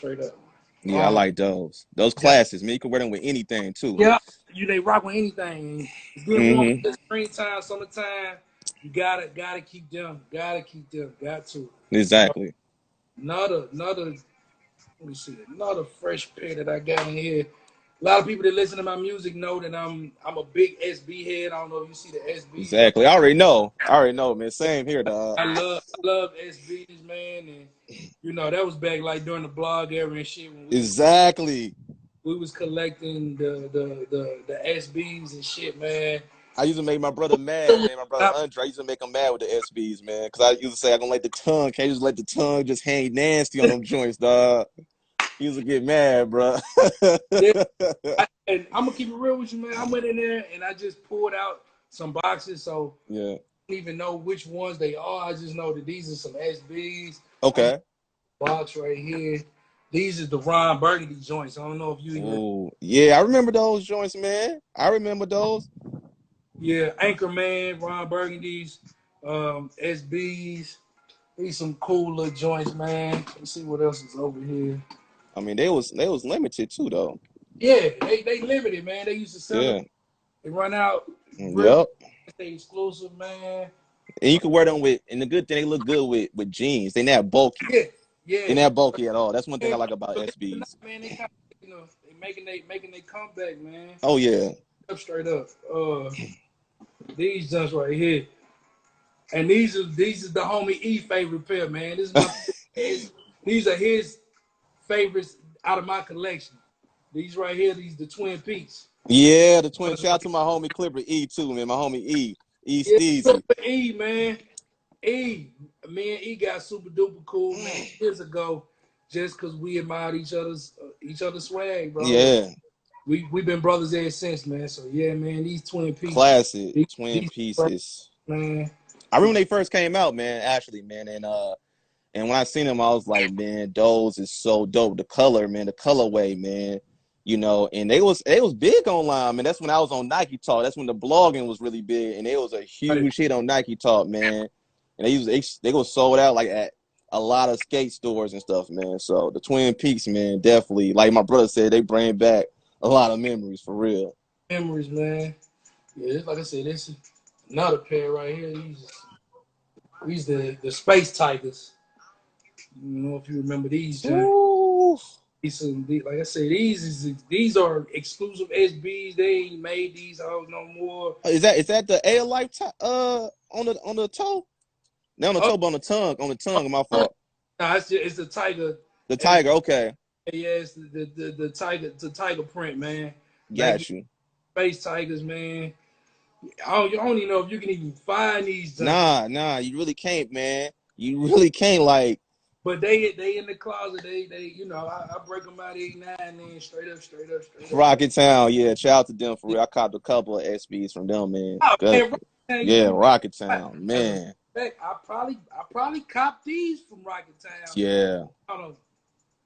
Yeah, I like those. Those classics, man. You can wear them with anything too. Yeah, they rock with anything. It's good warm springtime, summertime. You gotta keep them. Got to. Exactly. Another. Let me see. Another fresh pair that I got in here. A lot of people that listen to my music know that I'm a big SB head. I don't know if you see the SB. Exactly. I already know, man. Same here, dog. I love SBs, man, and that was back like during the blog era and shit. When we was collecting the SBs and shit, man. I used to make my brother mad, man. My brother Andre, I used to make him mad with the SBs, man. Because I used to say, I don't let the tongue, can't just let the tongue just hang nasty on them joints, dog. He used to get mad, bro. And I'm going to keep it real with you, man. I went in there and I just pulled out some boxes. So yeah. I don't even know which ones they are. I just know that these are some SBs. Okay. Box right here. These are the Ron Burgundy joints. I don't know if you even... Oh, yeah, I remember those joints, man. I remember those. Yeah, Anchorman, Ron Burgundy's, SBs. These some cool little joints, man. Let's see what else is over here. I mean, they was limited too, though. Yeah, they limited, man. They used to sell them. They run out. Yep. They exclusive, man. And you can wear them and the good thing, they look good with jeans. They not bulky. Yeah. They not bulky at all. That's one thing I like about SBs. Man, they kind of, they making their comeback, man. Oh yeah. Straight up. These just right here. And these are the homie E favorite pair, man. These are his favorites out of my collection. These right here, the Twin Peaks. Yeah, the twin. Shout out to my homie Clipper E too, man. My homie E Steezy. E, man. Me and E got super duper cool, man, years ago, just because we admired each other's swag, bro. Yeah. We've been brothers ever since, man. So yeah, man, these Twin Peaks. Classic Twin Pieces. Man. I remember when they first came out, man, actually, man. And when I seen them, I was like, man, those is so dope. The color, man, the colorway, man. And they was big online, man. That's when I was on Nike Talk. That's when the blogging was really big, and it was a huge hit on Nike Talk, man. And they was sold out like at a lot of skate stores and stuff, man. So the Twin Peaks, man, definitely, like my brother said, they bring back a lot of memories for real. Memories, man. Yeah, like I said, this is another pair right here. These the Space Tigers. You know if you remember these, John. Ooh. Like I said, these are exclusive SBs. They ain't made these out no more. Is that the A life on the toe? Not on the Oh, toe, but on the tongue. My fault. no, it's the Tiger. The tiger. Okay, Yeah, it's the Tiger, the Tiger print, man. Back got you. Space Tigers, man. I don't even know if you can even find these. Nah, you really can't, man. You really can't. Like But they in the closet. They you know I break them out 89 then straight up. Rocket Town, yeah. Shout out to them for real. I copped a couple of SBs from them, man. Oh Good. man, Rocket Town used Yeah, to be Rocket hot. Town, As a man. fact, I probably copped these from Rocket Town. Yeah, Hold on.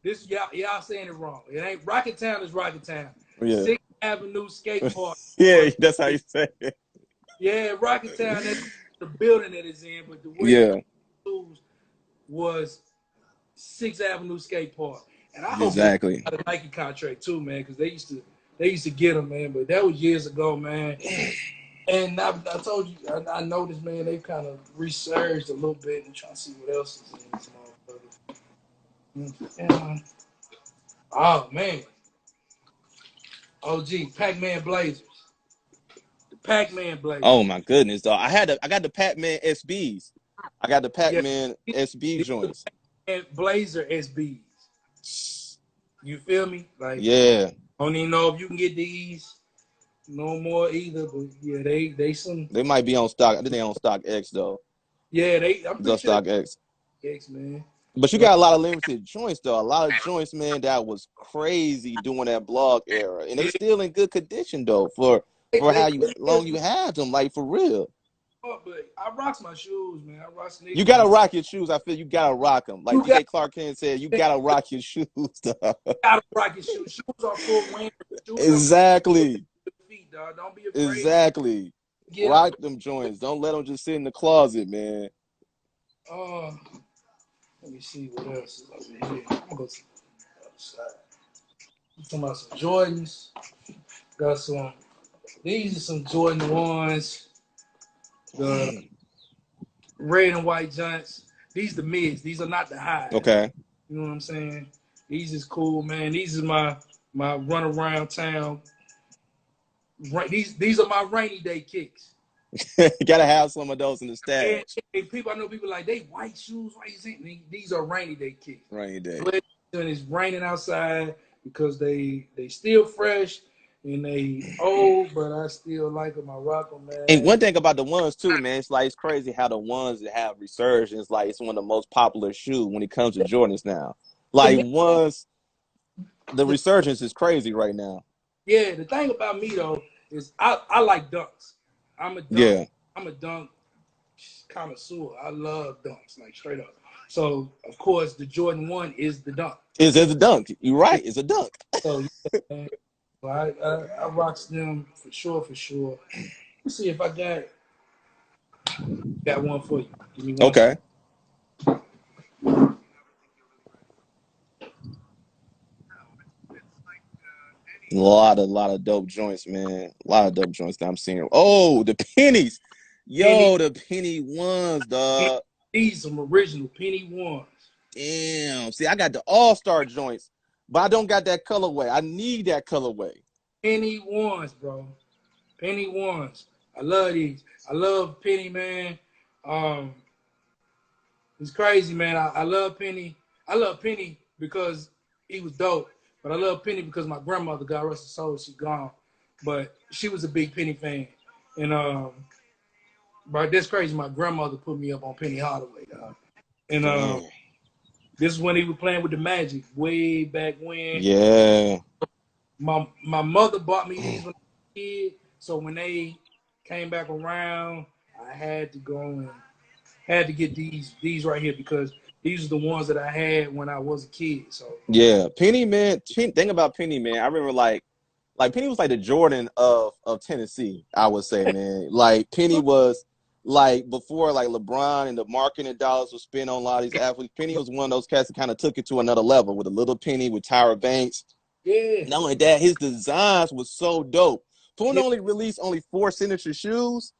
This y'all saying it wrong. It ain't Rocket Town. It's Rocket Town. yeah, 6th Avenue Skate Park. yeah. That's how you say it. Yeah, Rocket Town. That's the building that it's in, but the where Yeah, they was 6th Avenue Skate Park. And I hope they exactly. got a Nike contract too, man, because they used to get them, man. But that was years ago, man. And I told you, I noticed, man, they kind of resurged a little bit and trying to see what else is in this motherfucker. Yeah. Oh man, OG Pac-Man Blazers, the Pac-Man Blazers. Oh my goodness, though. I got the Pac-Man SBs. I got the Yeah, Pac-Man SB these are the joints. Pac-Man Blazer SBs. You feel me? Like, Yeah, I don't even know if you can get these no more either. But yeah, they some. they might be on stock. I think they on stock X though. Yeah, I'm The pretty sure stock X. they X, man. But you But got a lot of limited joints though. A lot of joints, man, that was crazy during that blog era, and they yeah, still in good condition though for how you long you had them. Like for real, but I rocks my shoes, man. I rock you sneakers. gotta rock your shoes. I feel you gotta rock them. Like You got DJ Clark Kent said, you gotta rock your shoes. Dog. to rock your shoes. Shoes are for winners. Shoes are for Exactly, feet, dog. Don't be afraid exactly. to get them. Rock them joints. Don't let them just sit in the closet, man. Uh, let me see what else is over here. I'm gonna go to the other side. I'm talking about some Jordans. Got some. These are some Jordan ones. The red and white joints. These the mids. These are not the highs. Okay. You know what I'm saying? These is cool, man. These is my run around town. These are my rainy day kicks. You gotta have some of those in the And, stash. and people, I know people like they white shoes. Why you saying these are rainy day kicks? Rainy day. And it's raining outside because they still fresh and they old, but I still like them. I rock them, And man. one thing about the ones too, man, it's like it's crazy how the ones that have resurgence, like it's one of the most popular shoes when it comes to Jordans now. Like ones, the resurgence is crazy right now. Yeah, the thing about me though is I like dunks. I'm a dunk. Yeah, I'm a dunk connoisseur. I love dunks, like straight up. So of course the Jordan 1 is the dunk. it's a dunk. You're right, it's a dunk. So yeah, man. So I rocks them for sure, for sure. Let's see if I got one for you. Give me one. Okay. A lot of dope joints, man. A lot of dope joints that I'm seeing. Oh, the pennies. Penny, Yo, the penny ones, dog. these some original penny ones. Damn. See, I got the all-star joints, but I don't got that colorway. I need that colorway. Penny ones, bro. Penny ones. I love these. I love Penny, man. Um, it's crazy, man. I love Penny. I love Penny because he was dope. But I love Penny because my grandmother, God rest her soul, she's gone. But she was a big Penny fan. And but that's crazy. My grandmother put me up on Penny Hardaway, dog. And Damn. this is when he was playing with the Magic, way back when. Yeah. My mother bought me these when I was a kid. So when they came back around, I had to go and had to get these right here because these are the ones that I had when I was a kid. So Yeah. Penny, man. Thing about Penny, man. I remember like Penny was like the Jordan of Tennessee, I would say, man. Like Penny was like before like LeBron and the marketing dollars were spent on a lot of these athletes. Penny was one of those cats that kind of took it to another level with a little Penny with Tyra Banks. yeah, Not only that, his designs was so dope Fournette only released only 4 signature shoes.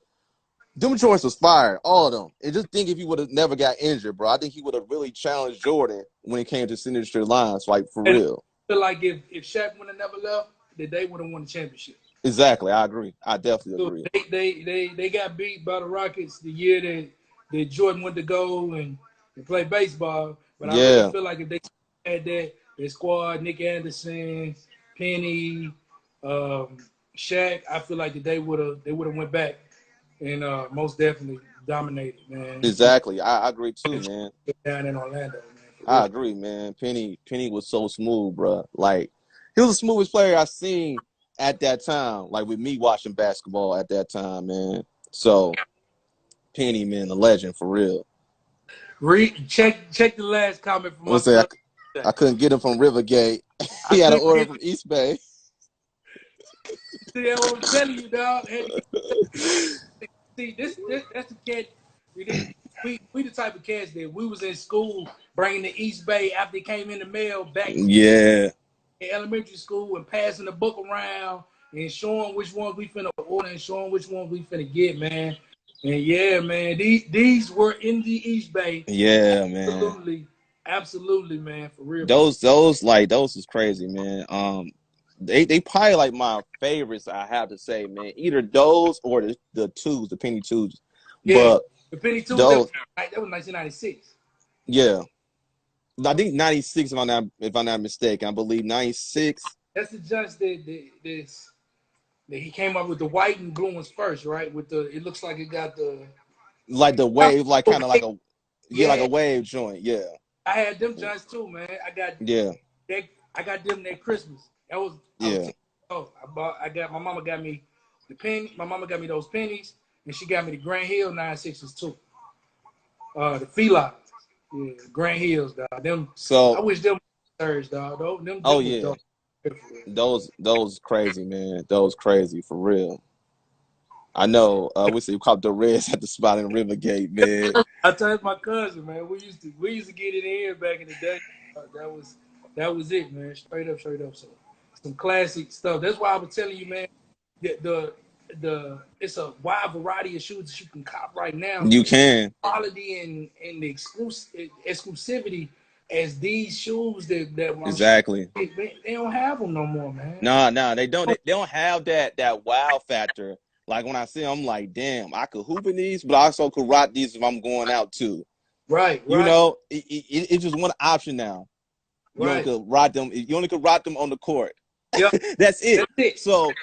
Them joints was fire, all of them. And just think if he would have never got injured, bro, I think he would have really challenged Jordan when it came to signature lines, like for And I real. feel like if Shaq would have never left, that they would have won the championship. Exactly, I agree. I definitely So agree. they got beat by the Rockets the year that Jordan went to go and play baseball. But I really Yeah, feel like if they had that squad, Nick Anderson, Penny, Shaq, I feel like that they would have went back and most definitely dominated, man. exactly. I agree too, man. Down in Orlando, man, for I real. agree, man. Penny was so smooth, bro. Like he was the smoothest player I seen at that time. Like with me watching basketball at that time, man. So Penny, man, a legend for real. Check the last comment from I would my say cousin. I couldn't get him from Rivergate. I He had an couldn't order get from East Bay. see what I'm telling you, dog. See, this that's the cat. We the type of cats that we was in school bringing the East Bay after it came in the mail back Yeah, in elementary school and passing the book around and showing which ones we finna order and showing which ones we finna get, man. And yeah, man, these were in the East Bay. yeah, man. Absolutely, absolutely, man, for real. Those is crazy, man. They probably like my favorites. I have to say, man. Either those or the twos, the penny twos. Yeah, But the penny twos those, that was 1996. yeah. I think 96, if I'm not mistaken. I believe 96. That's the judge that he came up with the white and blue ones first, right? With the it looks like it got the Like the wave, like kind of like a like yeah. a wave joint. Yeah. I had them joints too, man. Yeah. I got them that Christmas. I was Yeah. 10 oh I got my mama got me the penny. My mama got me those pennies, and she got me the Grand Hill 9.6s too. The Fila, yeah, Grand Hills, dog. Them I So, wish them thirds, dog. oh Them was yeah. dope. Those crazy, man. Those crazy for real. I know. We caught the Reds at the spot in Rivergate, man. I told my cousin, man. We used to get it in back in the day. That was it, man. Straight up, straight up. So some classic stuff. That's why I was telling you, man. The it's a wide variety of shoes that you can cop right now. You can. Quality and the exclusivity as these shoes that I'm sure Exactly. they don't have them no more, man. Nah, they don't. They don't have that wow factor. Like when I see them, I'm like, damn, I could hoop in these, but I also could rock these if I'm going out too. Right, You right, know, it's just one option now. You only right. could rock them. You only could rock them on the court. Yep, That's it. that's it. So,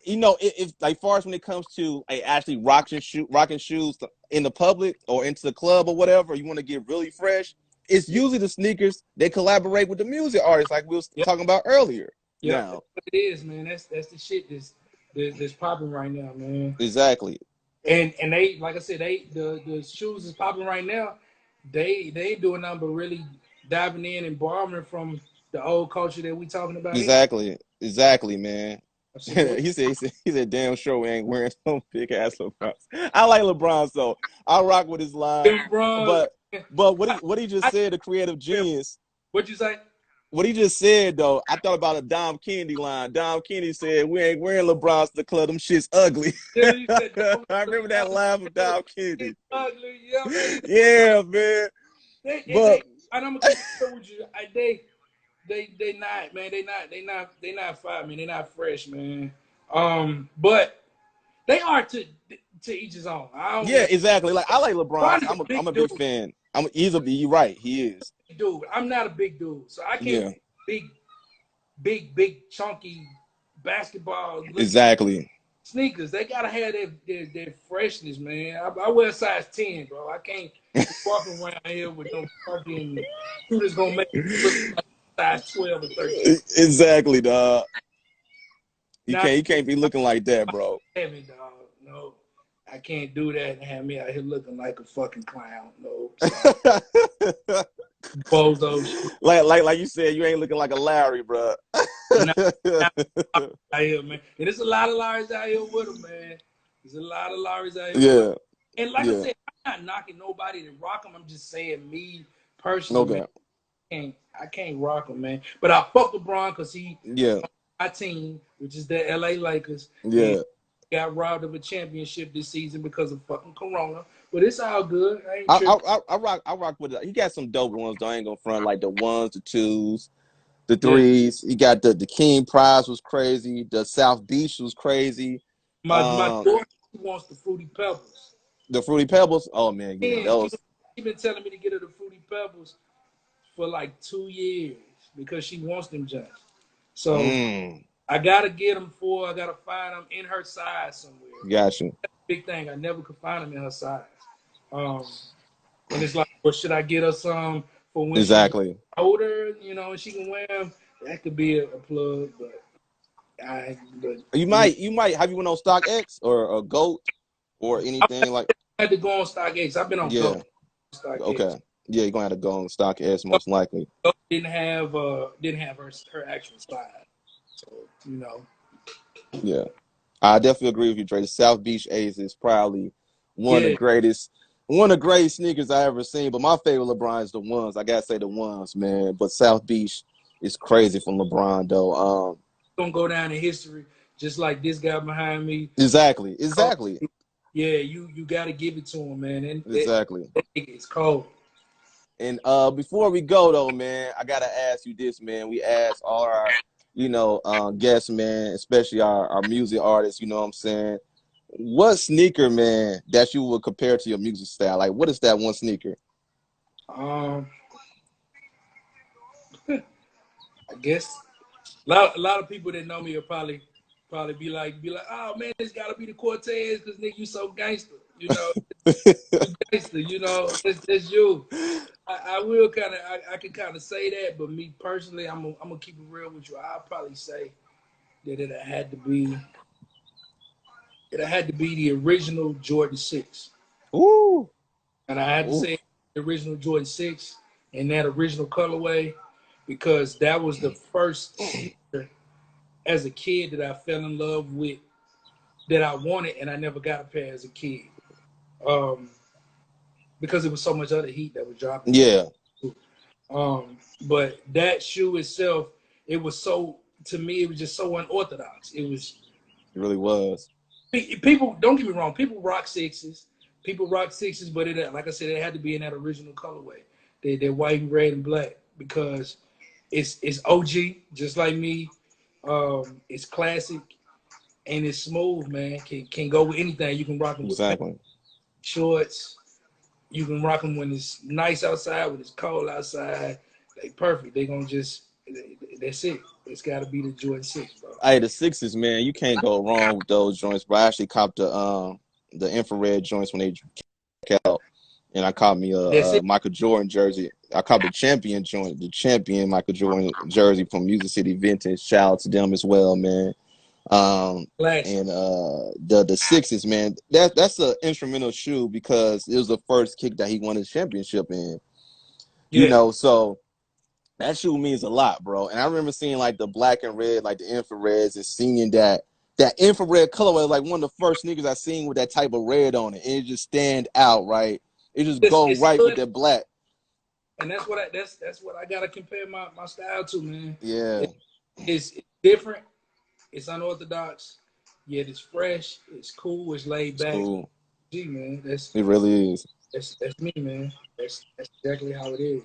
you know, if like far as when it comes to actually rocking shoes in the public or into the club or whatever, you want to get really fresh. It's usually the sneakers that collaborate with the music artists, like we was Yep, talking about earlier. yep. That's Now, what it is, man. That's the shit that's popping right now, man. exactly, And they, like I said, the shoes is popping right now. They ain't doing nothing but really diving in and borrowing from the old culture that we talking about here. exactly, man. Absolutely. He said, damn sure we ain't wearing some big ass LeBron. I like LeBron, so I rock with his line. Bronze, But what he just I, said, the creative genius. what'd you say? What he just said though, I thought about a Dom Kennedy line. Dom Kennedy said, "We ain't wearing LeBron's to the club. Them shit's ugly." Yeah, you said, I remember that line from Dom Kennedy. it's ugly. Yeah, man. Yeah, man. But And I'm gonna keep it with you. They not, man. They not fire, man. They not fresh, man. But they are to each his own. I don't yeah, really. exactly. Like I like LeBron. Bron is a I'm big a dude. big fan. You're right. He is. Dude, I'm not a big dude, so I can't Yeah, big chunky basketball looking exactly. sneakers. They gotta have their freshness, man. I wear a size 10, bro. I can't be walking around here with no fucking shooters gonna make me look like size 12 or 13. Exactly, dog. Now, You can't be looking like that, bro. heavy dog. No, I can't do that and have me out here looking like a fucking clown. No, bozo shit. like you said, you ain't looking like a Larry, bro. Not out here, man. And there's a lot of Larrys out here with them, man. There's a lot of Larrys out here with Yeah, them. And like I yeah. said, I'm not knocking nobody to rock them. I'm just saying me personally, Okay. man, I can't rock him, man. But I fuck with Bron because he Yeah. my team, which is the LA Lakers, and Yeah. got robbed of a championship this season because of fucking Corona. But it's all good. I ain't I, tripping. I I rock with it. He got some dope ones though. I ain't gonna front like the ones, the twos, the Yeah. threes. He got the King Prize was crazy. The South Beach was crazy. My daughter wants the Fruity Pebbles. The Fruity Pebbles. Oh man, yeah, And those. she been telling me to get her the Fruity Pebbles for like 2 years because she wants them jumps. So Mm, I gotta get them for. I gotta find them in her size somewhere. gotcha. That's the big thing. I never could find them in her size. Um, and it's like, well, should I get her some for when she gets Exactly. older? You know, and she can wear them. That could be a plug, but but You might have you went on StockX or a Goat or I anything like. had to go on StockX. I've been on Go Yeah. StockX. Okay. Yeah, you're gonna have to go on StockX most likely. Go didn't have her actual size. So Yeah. I definitely agree with you, Dre. The South Beach A's is probably yeah. one of the greatest sneakers I ever seen. But my favorite LeBron is the ones. I gotta say the ones, man. But South Beach is crazy from LeBron, though. Gonna go down in history, just like this guy behind me. Exactly. Yeah, you got to give it to him, man. And Exactly. it's cold. And before we go though, man, I gotta ask you this, man. We ask all our, guests, man, especially our music artists, you know what I'm saying? What sneaker, man, that you would compare to your music style? Like what is that one sneaker? Um, I guess a lot of people that know me will probably be like, oh man, it's got to be the Cortez because nigga, you so gangster, you gangster, that's you. I will kind of, I can kind of say that, but me personally, I'm gonna keep it real with you. I'll probably say that it had to be the original Jordan 6. Ooh, And I had to ooh, say the original Jordan 6 in that original colorway because that was the first sneaker as a kid that I fell in love with that I wanted and I never got a pair as a kid. Um, because it was so much other heat that was dropping back. yeah, But that shoe itself, it was so to me, it was just so unorthodox. It was it really was. people. Don't get me wrong. People rock sixes, but it like I said, it had to be in that original colorway, they're white and red and black because it's OG, just like me. It's classic and it's smooth, man. Can go with anything. You can rock them with pants, Exactly. shorts. You can rock them when it's nice outside, when it's cold outside. They perfect. They gonna just that's it. It's got to be the Jordan 6, bro. Hey, the sixes, man, you can't go wrong with those joints. But I actually copped the infrared joints when they came out, and I caught me That's a it. Michael Jordan jersey. I caught the champion joint, the champion Michael Jordan jersey from Music City Vintage. Shout out to them as well, man. Um, Classic. and the sixes, man, that's an instrumental shoe because it was the first kick that he won his championship in. Yeah. So that shoe means a lot, bro. And I remember seeing like the black and red, like the infrareds, and seeing that infrared colorway, like one of the first sneakers I seen with that type of red on it, and it just stand out, right? It just go It's right with hood, that black. and that's what I gotta compare my style to, man. Yeah, It's different. It's unorthodox. Yet it's fresh. It's cool. It's laid it's back. cool. Gee, man, that's It really is. that's me, man. That's exactly how it is.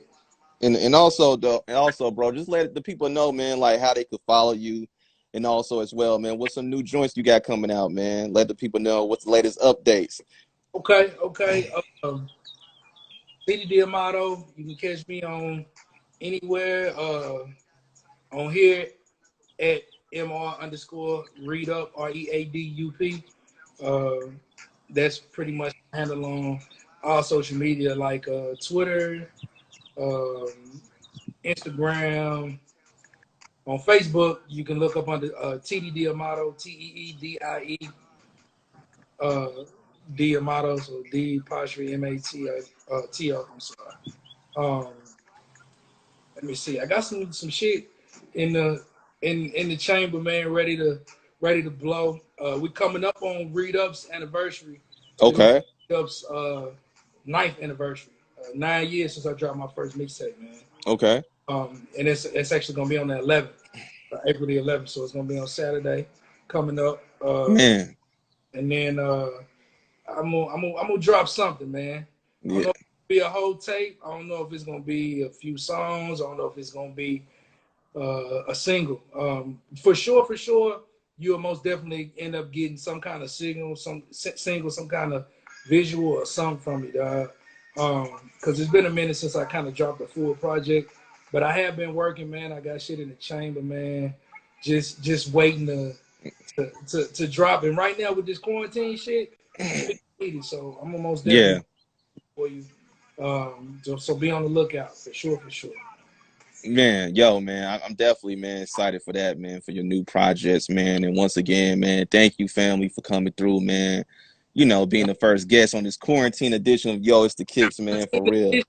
And also though, and also, bro, just let the people know, man, like how they could follow you, and also as well, man, what's some new joints you got coming out, man? Let the people know what's the latest updates. Okay. Teedie D'amato. You can catch me on anywhere on here at MR underscore read up READUP. Uh, that's pretty much handle on all social media like Twitter, um, Instagram. On Facebook, you can look up under Teedie D'amato, Teedie uh, D'amato, so D apostrophe MATO. I'm sorry. Um, let me see. I got some shit in the chamber, man, ready to blow. We coming up on Read Up's anniversary. It'll be Okay. Read Up's ninth anniversary. 9 years since I dropped my first mixtape, man. Okay. And it's actually gonna be on the 11th. April the 11th. So it's gonna be on Saturday coming up. Man, And then I'm gonna drop something, man. I don't yeah, know if it'll be a whole tape. I don't know if it's gonna be a few songs. I don't know if it's gonna be a single. For sure, you'll most definitely end up getting some kind of signal, some single, some kind of visual or something from me, dog. Because it's been a minute since I kind of dropped a full project, but I have been working, man. I got shit in the chamber, man. Just waiting to drop. And right now with this quarantine shit, it's easy. So I'm almost yeah. definitely for you. So be on the lookout for sure, for sure. Man, yo, man, I'm definitely, man, excited for that, man, for your new projects, man. And once again, man, thank you, family, for coming through, man. You know, being the first guest on this quarantine edition of Yo, It's the Kicks, man, for real.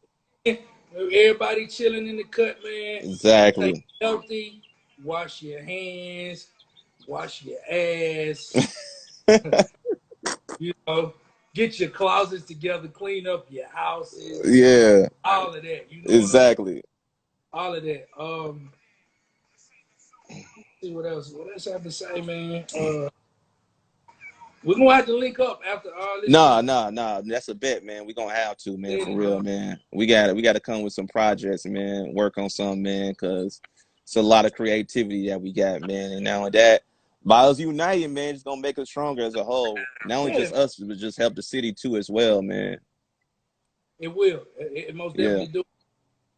Everybody chilling in the cut, man. Stay Exactly. healthy. Wash your hands. Wash your ass. You know, get your closets together. Clean up your houses. Yeah, All of that. You know what I mean? exactly. All of that. See what else? What else I have to say, man? We're gonna have to link up after all this shit. Nah. That's a bet, man. We gonna have to, man, for real, Done. man. We gotta come with some projects, man. Work on something, man, because it's a lot of creativity that we got, man. And now that by us uniting, man, it's gonna make us stronger as a whole. Not only just us, but just help the city too as well, man. It will. It most Yeah. definitely do.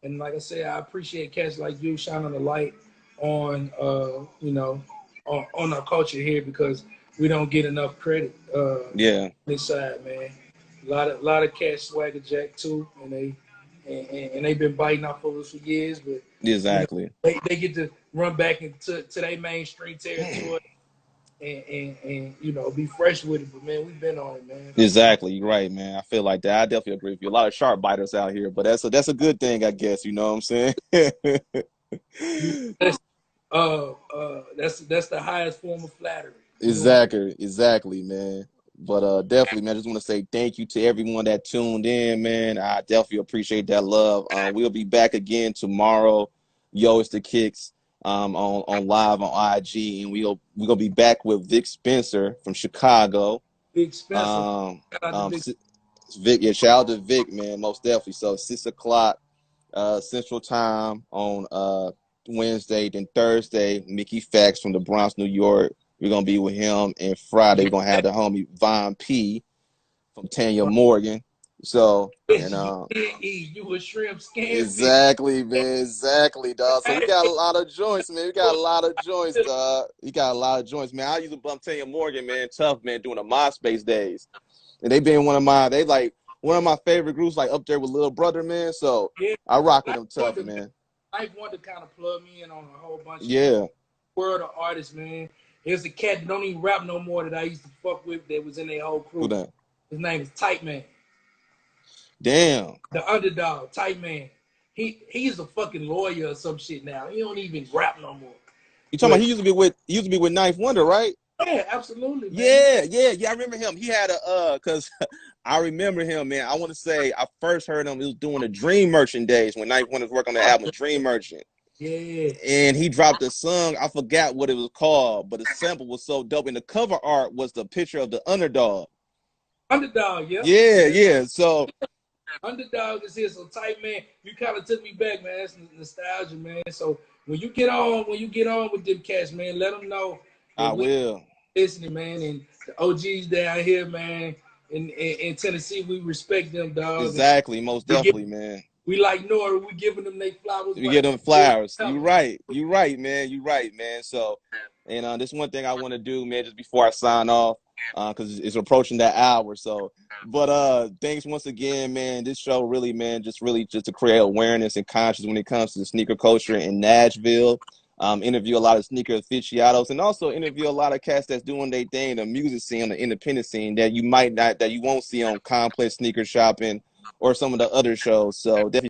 And like I said, I appreciate cats like you shining the light on, on our culture here because we don't get enough credit. Yeah. This side, man. A lot of cats swagger jack too, and they've been biting off of us for years, but Exactly. they get to run back into their mainstream territory and be fresh with it. But man, we've been on it, man. Exactly. You're right, man. I feel like that. I definitely agree with you. A lot of sharp biters out here, but that's a good thing, I guess. You know what I'm saying? That's the highest form of flattery. Exactly, man. But definitely, man, I just want to say thank you to everyone that tuned in, man. I definitely appreciate that love. We'll be back again tomorrow. Yo, it's the Kicks. On live on IG, and we're gonna be back with Vic Spencer from Chicago. Big Spencer. Vic, yeah, shout out to Vic, man, most definitely. So 6 o'clock Central Time on Wednesday, then Thursday, Mickey Fax from the Bronx, New York. We're gonna be with him, and Friday we're gonna have the homie Von P from Tanya Morgan. So and you a shrimp scam. exactly, man, exactly, dog. So we got a lot of joints, man. We got a lot of joints, dog. You got a lot of joints, man. I used to bump Tanya Morgan, man, tough, man, doing the MySpace days, and they been one of my favorite groups, like up there with Little Brother, man. So Yeah, I rock with them tough, man. I wanted to kind of plug me in on a whole bunch Yeah. of world of artists, man. There's a cat that don't even rap no more that I used to fuck with that was in their whole crew. Who that? His name is Tight Man. Damn. The underdog, Tight Man. He's a fucking lawyer or some shit now. He don't even rap no more. You talking about he used to be with Ninth Wonder, right? Yeah, absolutely, man. Yeah. I remember him. He had cause I remember him, man. I want to say I first heard him. He was doing the Dream Merchant days when Ninth Wonder was working on the album Dream Merchant. Yeah. And he dropped a song. I forgot what it was called, but the sample was so dope. And the cover art was the picture of the underdog. Underdog, yeah. Yeah. So Underdog is here. So Tight Man, you kind of took me back, man. That's nostalgia, man. So when you get on with them cats, man, let them know. I will. Listening, man, and the OGs down here, man, in Tennessee, we respect them, dog. Exactly, most definitely, man. We like Nora, we giving them their flowers. We give them flowers. You right, man. So, and this one thing I want to do, man, just before I sign off, because it's approaching that hour. So, but thanks once again, man. This show really, man, just to create awareness and conscience when it comes to the sneaker culture in Nashville. Interview a lot of sneaker aficionados, and also interview a lot of cats that's doing their thing in the music scene, the independent scene that you won't see on Complex Sneaker Shopping or some of the other shows. So definitely